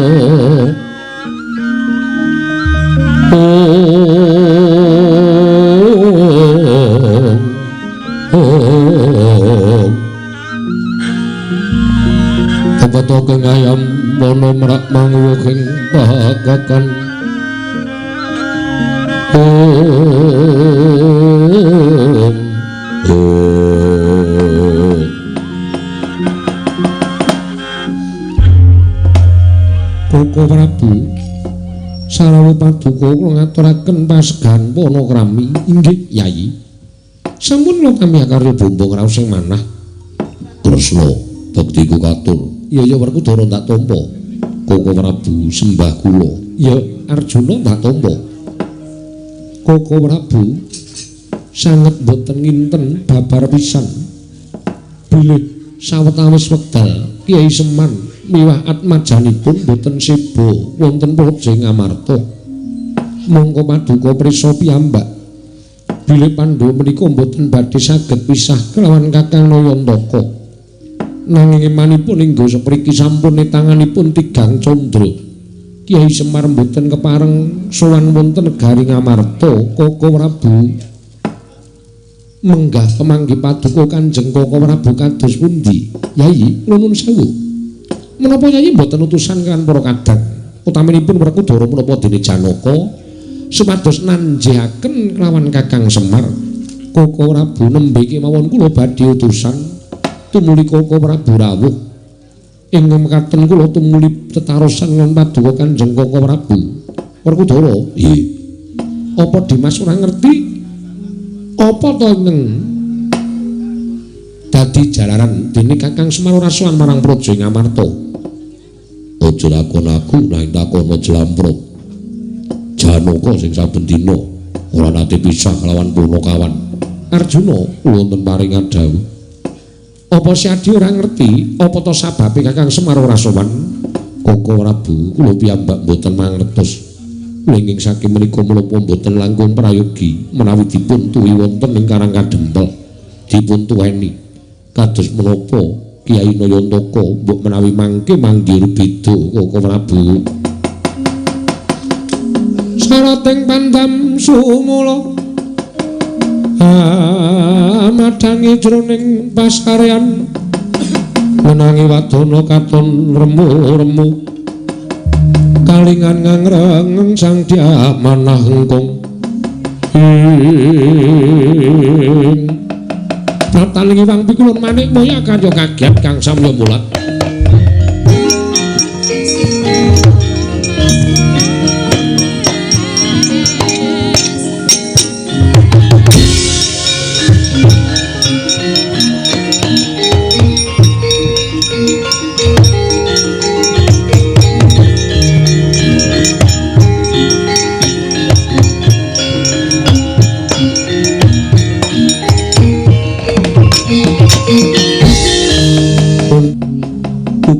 Speaker 1: oh
Speaker 3: kang ayam mono merak manguwuh ing pagakan Koko Prabu Sarawu Paduka kula ngaturaken pasegan Panakrami. Inggih Yayi. Sampun kula kami akarya bombong raos sing manah. Kresna, bektiku katur. Ya Werkudara tak tampa. Koko Prabu sembah kula. Ya Arjuna tak tampa. Koko Prabu sanget boten nginten babar pisan. Bilih sawetawis wekdal Kyai Semar miwah atmajanipun boten seba wonten Praja Ngamarta. Mongko Paduka prisa piyambak bilih Pandhawa menika boten badhe saged pisah kelawan Kakang Nayantaka. Nanging emanipun ingga sapriki sampun tanganipun tigang candra. Kyai Semar boten kepareng sowan wonten negari Ngamarta. Koko Prabu menggah kemanggih Paduka Kanjeng Koko Prabu kados pundi? Yayi, nuwun sewu. Menapa Yayi mboten utusan kan para kadang utaminipun Werkudara menapa dene Janaka supados nanjihaken kelawan Kakang Semar. Koko Prabu nembe kemawon kula badhe utusan tumuli Koko Prabu rawuh ing mekaten kula tumuli tetarosan lan Paduka Kanjeng Koko Prabu. Werkudara, nggih. Apa Dimas ora ngerti apa to neng dadi jalaran dene Kakang Semar ora sowan marang Praja Ngamarta? Aja lakon aku nang takono Jlampruk. Janaka sing saben dina ora nate pisah kelawan Punakawan. Arjuna wonten paring dawuh. Apa Syadi ora ngerti apa to sababe Kakang Semar ora sowan? Koko Prabu kula piyambak boten mangertos. Nanging saking menika menapa boten langkung prayogi menawi dipun tuwi wonten ing Karang Kadempel dipun tuweni kados menapa Kyai Nayantaka mbok menawi mangke manggih beda Koko Prabu. Sarating pandam sumula madangi jroning pasarean menangi wadana katon remu-remu kalingan ngangreng sang dia manah engkong Prataling Iwang Pikulun Manik Moya kaya kaget Kang Samya Mulat.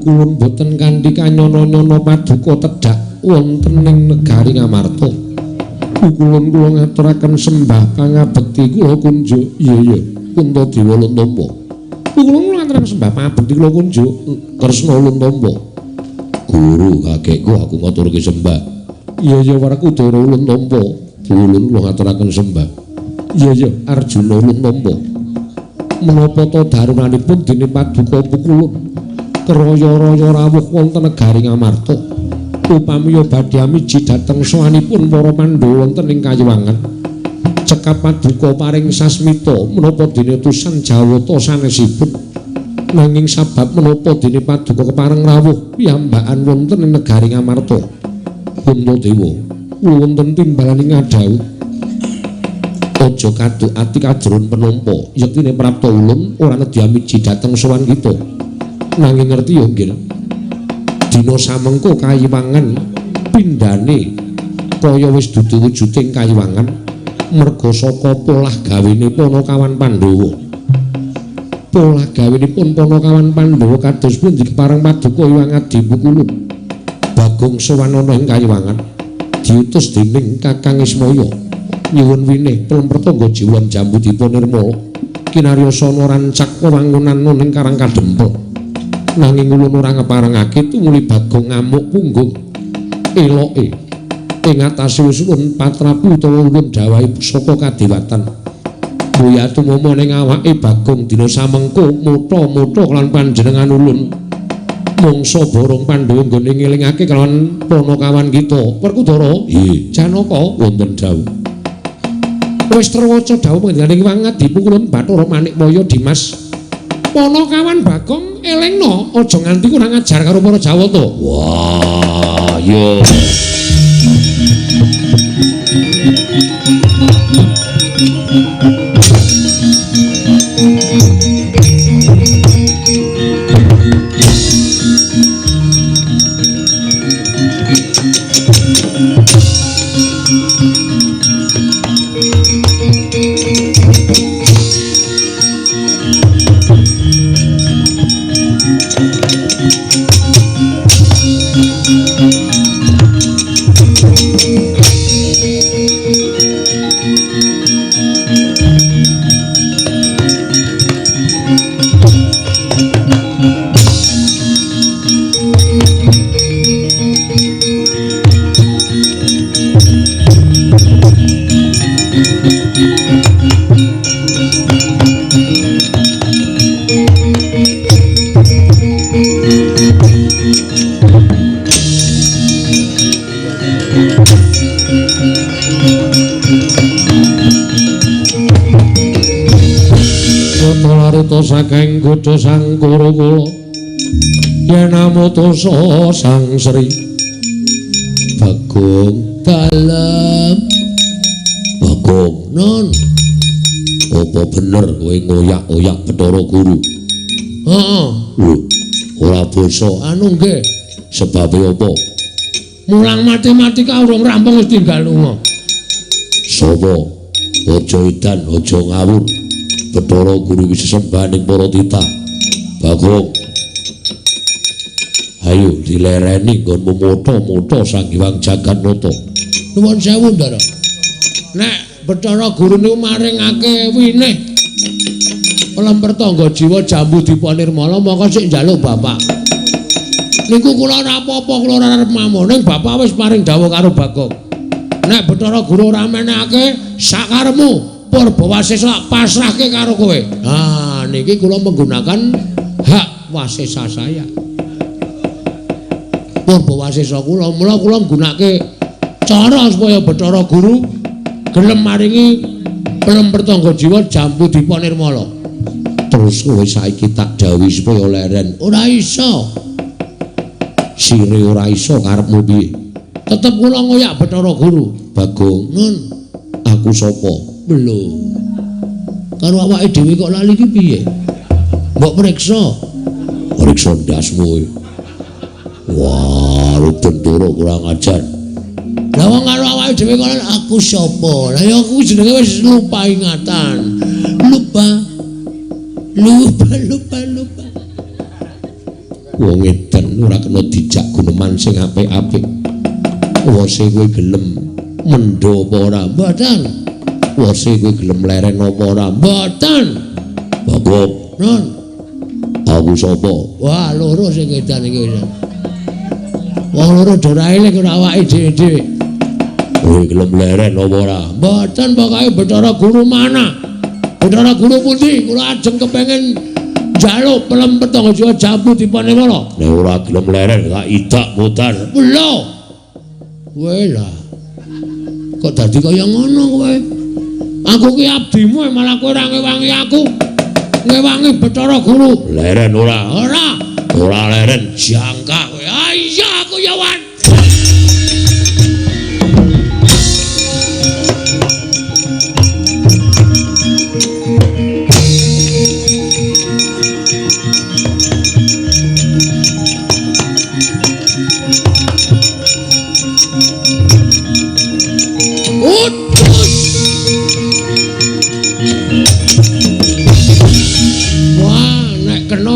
Speaker 3: Kulun boten kanthi kanyono-nyono Paduka tedhak wonten ing negari Ngamarta. Kulun kula ngaturaken sembah pangabekti kula kunjuk. Iya Kuntadewa Luntompa. Kulun ngaturaken sembah pangabekti kula kunjuk Kresna Luntompa. Guru kakekku aku ngaturke sembah. Iya Werkudara Luntompa. Kulun kula ngaturaken sembah. Iya Arjuna Luntompa. Menapa to darunanipun dene Paduka Pukulun keraya-raya rawuh wonten negari Ngamarta upamiya badhe amiji dhateng sowanipun para Pandhawa wonten ing Kayuwangan cekap Paduka paring sasmita menapa dene utusan Jawata sanesipun nanging sabab menapa dene Paduka kepareng rawuh piyambakan wonten ing negari Ngamarta. Kuntadewa wonten timbalaning adhawuh aja kaduk ati kajron penampa yektine prapta ulun ora nedya miji dhateng sowan kita. Nanging ngerti ya nggih dina samengko Kayuwangan pindhane kaya wis dudu wujuding Kayuwangan merga saka polah gawene Panakawan Pandhawa. Polah gawenipun Panakawan Pandhawa kados pundi kepareng Paduka Hyang Adi Pukulun Bagong sowan ana ing Kayuwangan diutus dening Kakang Ismaya nyuwun winih pelem pertangga jiwan jambu dipun nirmala kinaryosana rancak wewangunan ing Karang Kadempel. Nanging ulun ora ngeparengake tumuli Bagong ngamuk punggung eloke ing atase ulun patrapu utawa ulun dawahe saka kadewatan. Boya tumama ning awake Bagong dina samengko mutha-mutha lan panjenengan ulun mangsa Barong Pandhawa nggone ngelingake kelawan Panakawan kita. Werkudara, Janaka wonten dawuh. Wis terwaca dawuh panjenengan ing wangadipu kulon Bathara Manikmaya Dimas. Panakawan Bagong elingna aja nganti kurang ajar karo para Jawata.
Speaker 1: Wah, yo.
Speaker 3: Saking Godha Sang Kurukula yen amutusa Sang Sri Bagong dalem Bagong non apa bener kowe ngoyak-oyak Bathara Guru? Heeh. Lho, ora basa anu nggih. Sebabe apa? Mulang matematika urung rampung wis tinggal lunga. Sapa? Aja edan, aja ngawur. Bathara Guru wis sesembahaning para titah. Bagong. Ayo dilereni nggonmu moto-moto Sang Hyang Jagannata. Nuwun sewu, Ndara. Nek Bathara Guru niku maringake winih Pelemper tangga jiwa jambu dipanirmala mongko sik njaluk Bapak. Niku kula ora apa-apa, kula ora arep mamoning, Bapak wis maring dawuh karo Bagong. Nek Bathara Guru ora menehake sakarepmu Purbawasesa pasrahke karo kowe. Ah, niki kula menggunakan hak wasesa saya. Purbawasesa kula, mula kula nggunakake cara supaya Bathara Guru gelem maringi Pelemper tangga jiwa jambu dipanirmala. Terus kowe saiki tak dawuhi supaya leren. Ora iso. Sire ora iso karepmu piye? Tetep kula ngoyak Bathara Guru. Bagong, Nun, aku sapa? Belum. Karo awake dhewe kok lali iki piye? Mbok priksa. Priksa ndasmu. Wah, Bendara kurang ajar. Lah wong karo awake dhewe kok aku sapa? Lah ya aku jenenge wis lupa ingatan. Lupa. Wong edan ora kena dijak guneman sing apik-apik. Wose kowe gelem mendho apa ora? Mboten. Wose kowe gelem leren apa ora? Mboten. Bagong, Nun. Aku sapa? Wah, loro sing edan iki wis. Wong loro ora eling ora awake dhewe-dhewe. Kowe gelem leren apa ora? Mboten, pokoke Bathara Guru mana? Bathara Guru pundi? Kula ajeng kepengin njaluk Pelemper tangga jiwa jambu dipanirmala. Nek ora gelem leren gak idak mutar. Lho. Kowe lah. Kok dadi kaya ngono kowe? Aku ki abdimu malah kowe ora ngewangi aku. Ngewangi Bathara Guru. Leren ora? Ora leren jangka kowe. Iya aku ya wan.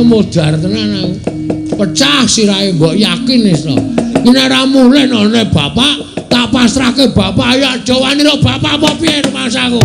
Speaker 3: Modar tenan aku. Pecah sirahe mbok yakin iso. Nek ra mulih none Bapak tak pasrahke Bapak ya jawanira Bapak apa piye masaku.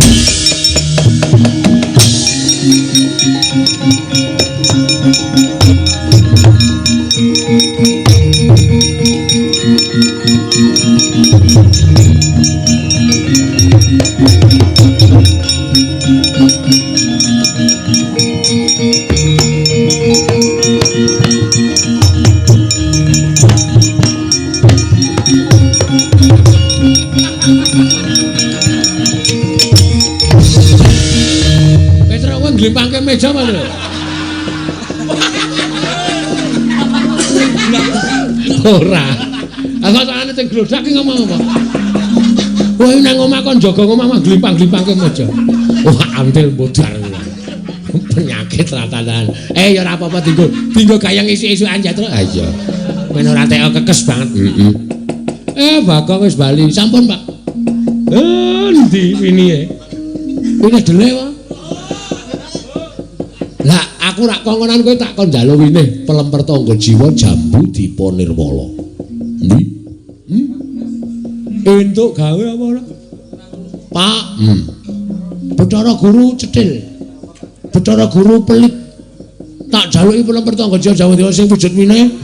Speaker 3: Ora. Aku sakjane sing glodak ki ngomong apa? Kowe nang omah kon jaga omah mah glimpang-glimpangke aja. Wah, antil modar. Penyakit ratanan. Ya ora apa-apa dinggo gayang isi-isukan jatro. Ah iya. Men ora teko kekes banget. Bagong wis bali. Sampun, Pak. Endi winine? Wine dele wae. Lah aku rak kongonan kowe tak kon njaluk winih pelemper tangga jiwa jambu dipa nirwala. Endi? Entuk gawe apa ora? Pak. Bathara Guru cetil. Bathara Guru pelit. Tak jaluki pelemper tangga jiwa Jawa Dewa sing wujud winih.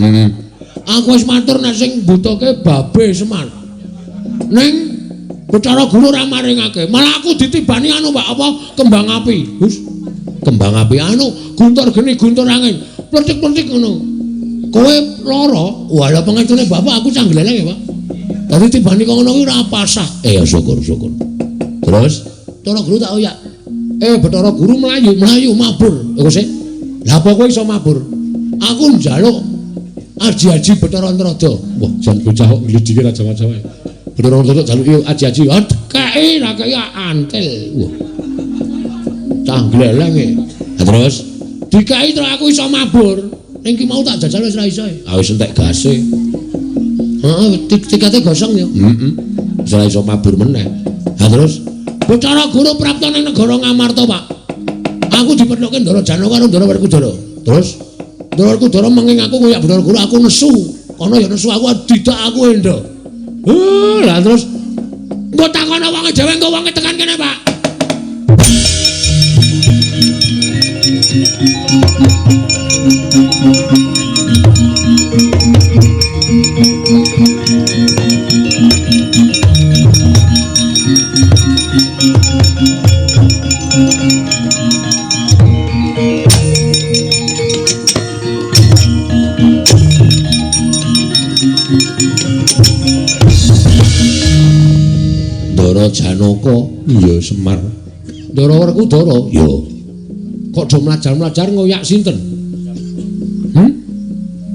Speaker 3: Aku wis matur nek sing butuhke Babe Semar. Ning Bathara Guru ora maringake. Malah aku ditibani anu Pak apa kembang api. Gus. Kembang api anu guntur geni guntur angin plecik-plecik ngono kowe lara walah pengecune bapak aku canggleleng ya Pak dadi tibani kok ngono kuwi ora pasah ya syukur terus Bathara Guru tak oyak Bathara Guru mlayu mabur kok sik lha apa kowe iso mabur aku njaluk aji-aji Bathara Antrada wah jan bocah kok nglidike ra Jawa-Jawa Bathara Antrada jaluki aji-aji kei ra kei antil wah canggleleng e. Terus dikai terus aku iso mabur. Ning ki mau tak jajal wis ra iso. Wis entek gase. Heeh, tikate gosong ya. Wis ra iso mabur meneh. Terus Bathara Guru prapta ning negara Ngamarta, Pak. Aku dipethuke Ndara Jana karo Ndara Werkudara. Terus Ndara Werkudara menging aku ngoyak Bathara Guru aku nesu. Kono ya nesu aku didak aku endo. Lah terus mbok takono wonge dhewe engko wonge tekan kene, Pak. Ndara Janaka iya Semar. Ndara Werkudara iya. Kok do mlajar-mlajar ngoyak sinten?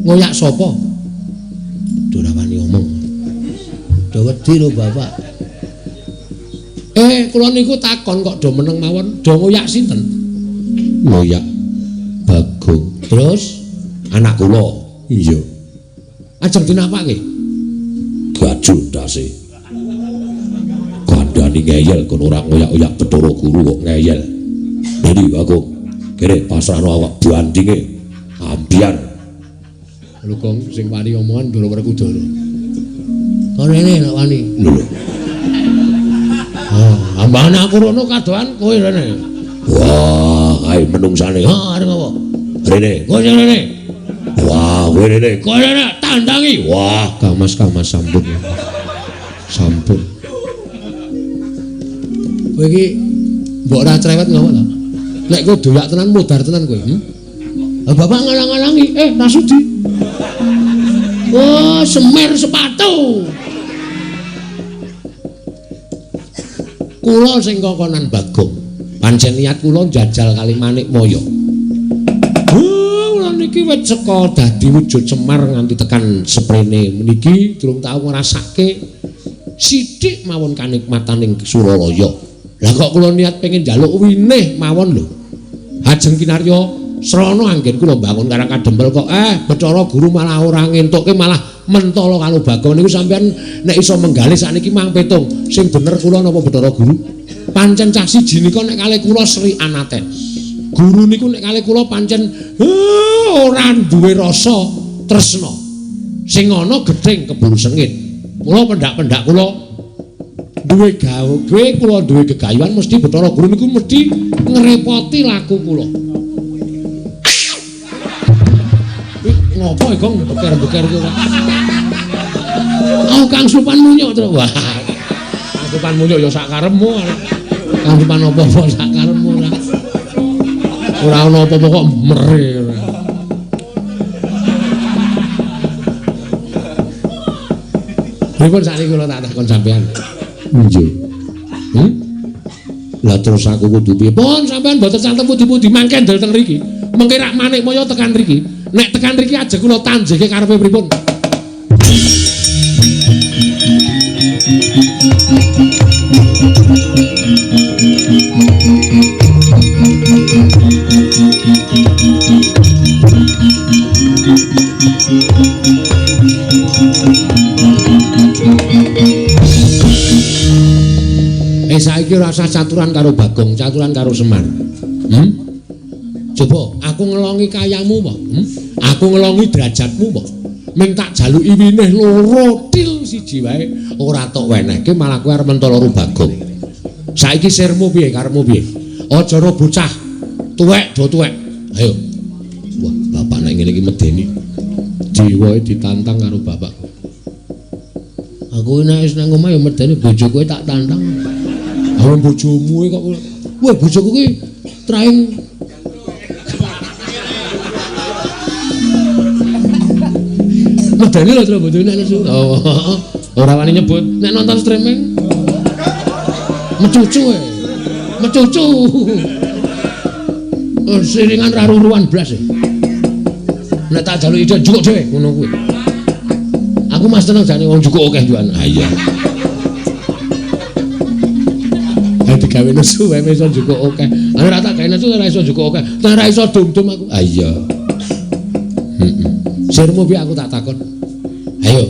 Speaker 3: Ngoyak sapa? Ora wani omong. Do wedi lho Bapak. Kula niku takon kok do meneng mawon, do ngoyak sinten? Ngoyak Bagong. Terus anak kula. Iya. Ajeng dinapake? Gajul ndase. Kandhane ngeyel kono ora ngoyak-oyak Bathara Guru kok ngeyel. Jadi Bagong kene pasrahno awak bandinge ambiar lho Gong sing wani omongan Ndara Werkudara kene nek wani lho ambane aku rono kadohan kowe rene wah ae menungsane arep apa rene kowe rene wah kowe rene kowe rene tandangi wah kamas sampun kowe iki mbok ora cerewet ngono ta nek kowe doyak tenan modar tenan kowe. Bapak ngalang-alangi, Rasudi. Wah, semer sepatu. Kula sing kokonan Bagong. Pancen niat kula njajal kali Manik Maya. Kula niki wis seka dadi wujud Semar nganti tekan seprene meniki durung tau ngrasake sithik mawon kanikmataning Suralaya. Lah kok kula niat pengen njaluk winih mawon lho. Ajeng kinarya srana anggen kula bangun karang kadempel kok Bathara Guru malah ora ngentukke malah mentala karo Bagong niku sampean nek iso menggalih sakniki mang petung sing bener kula napa Bathara Guru pancen cah siji nika nek kalih kula Sri Anaten guru niku nek kalih kula pancen ora duwe rasa tresna sing ana gedeng kebul sengit kula pendak-pendak kula duwe gawe kula duwe gegayuhan mesti Bathara Guru niku mesti ngrepoti laku kula. Ngopo Gong beker-beker ku. Kang Supan munyuk terus. Wah. Kang Supan munyuk ya sak karepmu. Kang Supan apa-apa sak karepmu ora. Ora ana apa-apa kok mere. Pripun sakniki kula tak takon sampean. Nggih. Lah terus aku kudu piye? Pun sampean mboten santen pundi-pundi mangke ndel teng mriki. Mengke rak Manik Maya tekan mriki. Nek tekan riki aja kula tanjeke karepe pripun? Saiki rasa caturan karo Bagong, caturan karo Semar. Coba aku ngelongi kayamu apa? Aku ngelongi derajatmu apa? Ming tak jaluki winih loro til siji wae ora tok wenehke malah kowe arep mentolo Bagong. Saiki sirmu piye karepmu piye? Aja ro bocah tuwek do tuwek. Ayo. Wah, bapak nek ngene iki medeni. Jiwae ditantang karo bapak. Aku nek wis nang omah ya medeni bojoku tak tantang. Ayo bojomu kok. Wah, bojoku ki traing. Medeni lho terus bojone nesu. Oh, ora wani nyebut. Nek nonton streaming mecucu mecucu. Siringan ra ruruan blas. Nek tak jaluki ide jukuk dhewe ngono kuwi. Aku mas tenang jane wong jukuk akeh juan. Ha iya. Digawe nesu wae iso jukuk akeh. Ana ra tak gawe nesu ora iso jukuk akeh. Tak ora iso dum-dum aku. Ah iya. Sirmu piye aku tak takon. Ayo,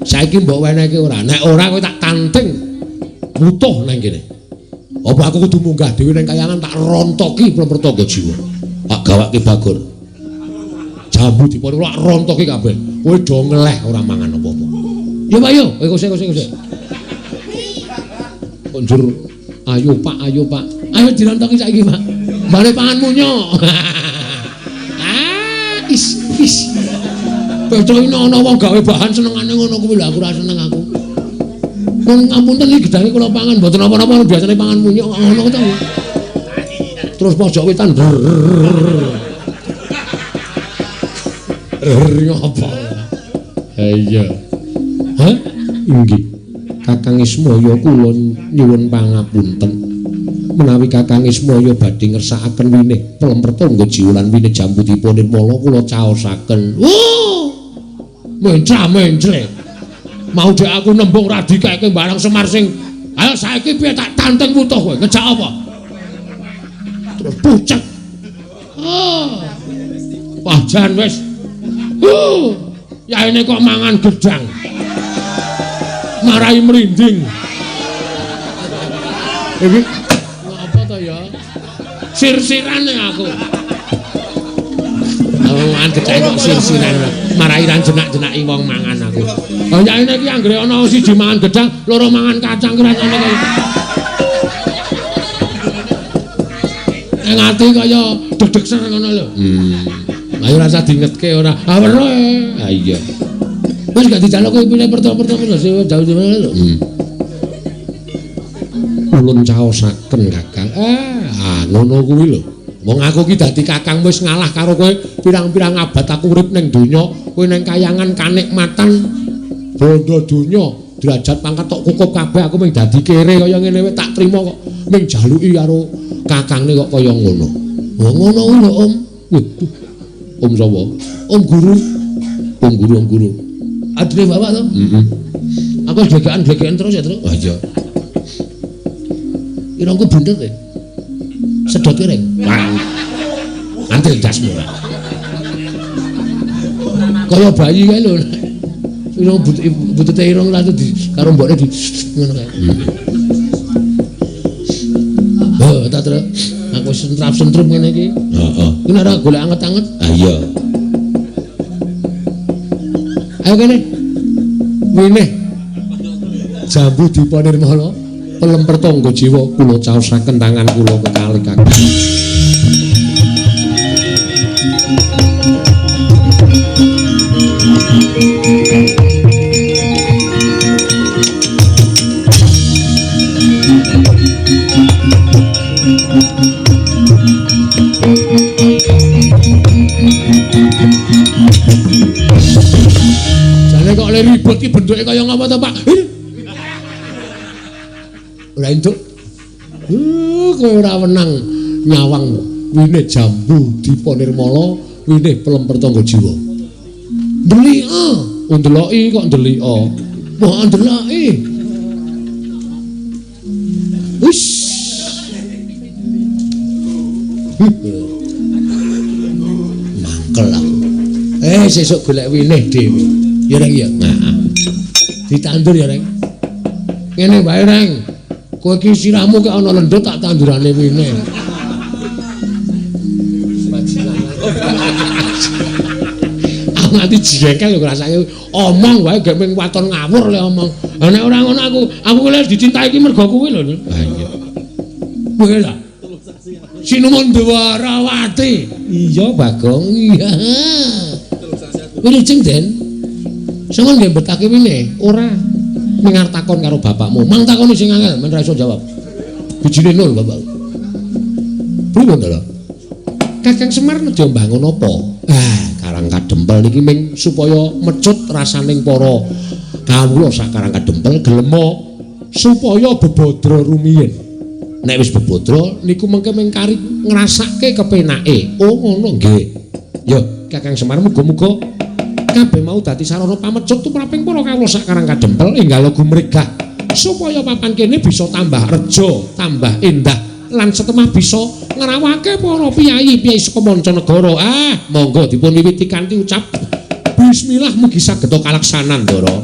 Speaker 3: saiki mbok wenehke ora. Nek ora kowe tak tanting mutuh nang kene. Apa aku kudu munggah dhewe nang kayangan tak rontoki pertangga jiwa. Tak gawake Bagor. Jambu dipun lak rontoki kabeh. Kowe do ngeleh ora mangan apa-apa. Ya Pak yo, kowe kose. Konjur ayo Pak. Ayo dirontoki saiki, Pak. Mbane pangan munyo. Is. Betul ini ana wong gawe bahan senengane ngono kuwi lho aku ora seneng aku. Wong ngapunten iki gedange kula pangan mboten apa-apa biasane pangan munyuk ngono to. Terus pojok wetan. Apa? Iya. Hah? Inggih. Kakang Ismaya kula nyuwun pangapunten. Menawi Kakang Ismaya badhe ngersakaken winih pelempertangga jiwa lan winih jambu dipun nirmala kula caosaken. Mencra-mencre. Mau dek aku nembung ra dikeke barang Semar sing ayo saiki piye tak tanteng mutuh kowe ngejak apa? Terus pucet. Pajan wis. Yaene kok mangan gedang. Marai merinding. Iki apa to ya? Sir-sirane aku. Mangan gedang kok sir-siran. Marai ran jenak-jenaki wong mangan aku. Oh yaene iki anggere ana siji mangan gedang, loro mangan kacang keren ngono kaya. Ning ati kaya dedeg ser ngono lho. Ayo rasa diingetke ora. Ah weruh. Ah iya. Wis gak dijaluk kowe pine pertama-pertama lho jauh dimana lho. Ulun caosaken Kakang. Ngono kuwi lho. Wong aku ki dadi kakang wis ngalah karo kowe pirang-pirang abad aku urip ning donya, kowe ning kayangan kanikmatan bondo donya, derajat pangkat tok cukup kabeh aku mung dadi kere kaya ngene wae tak trima kok mung jaluki karo kakangne kok kaya ngono. Oh ngono kuwi lho Om. Om sapa? Om Guru. Om Guru. Adine bapak to? Heeh. Aku blegekan terus ya, Tru. Oh iya. Irungku bundet e. Sedot kering. Antil dasmu. Kaya bayi kae lho. Irung butute irung lalu di karo mbokne di ngono kae. Oh, tak terus. Aku sentrap-sentrup ngene iki. Heeh. Iki nek golek anget-anget. Ah iya. Ayo kene. Winih. Jambu dipanirmala. Pelempertangga jiwa kula caosaken tangan kula kekalih Kakang. Jane kok le ribet ki bentuke kaya ngapa to, Pak? Ora entuk. Kowe ora wenang nyawang winih jambu dipanirmala winih pelemper tangga jiwa. Ndelika, ndeloki kok ndelika. Mbok ndeloki. Wis. Mangkel aku. Sesuk golek winih dhewe. Ya Reng ya. Nah. Ditandur ya Reng. Ngene wae Reng. Kowe iki sirahmu kok ana lendut tak tandurane winih. Aku nanti jengkel lho rasane omong wae gek ming waton ngawur le omong. Lah nek ora ngono aku lek dicintai iki mergo kuwi lho. Ha iya. Kowe lho. Sinuwun Dwarawati. Iya Bagong. Iya. Wilujeng Den. Sampun nggih betake wine ora mengar takon karo bapakmu. Mang takoni sing angel men ra iso jawab. Bijine nol Bapak. Pripun to lho? Kakang Semar nedya mbangun apa? Karang Kadempel niki ming supaya mecut rasaning para kawula sakarang Kadempel gelem supaya bebodro rumiyin. Nek wis bebodro niku mengke mengkari ngrasake kepenake. Oh ngono nggih. Ya Kakang Semar muga-muga kabeh mau dadi sarana pamecut tumraping para kawula sakarang Kadempel enggal gumregah supaya papan kene bisa tambah reja, tambah endah lan setemah bisa ngrawake para piyayi-piyayi saka mancanegara. Monggo dipun wiwiti kanthi ucap bismillah mugi saged kalaksanan Ndara.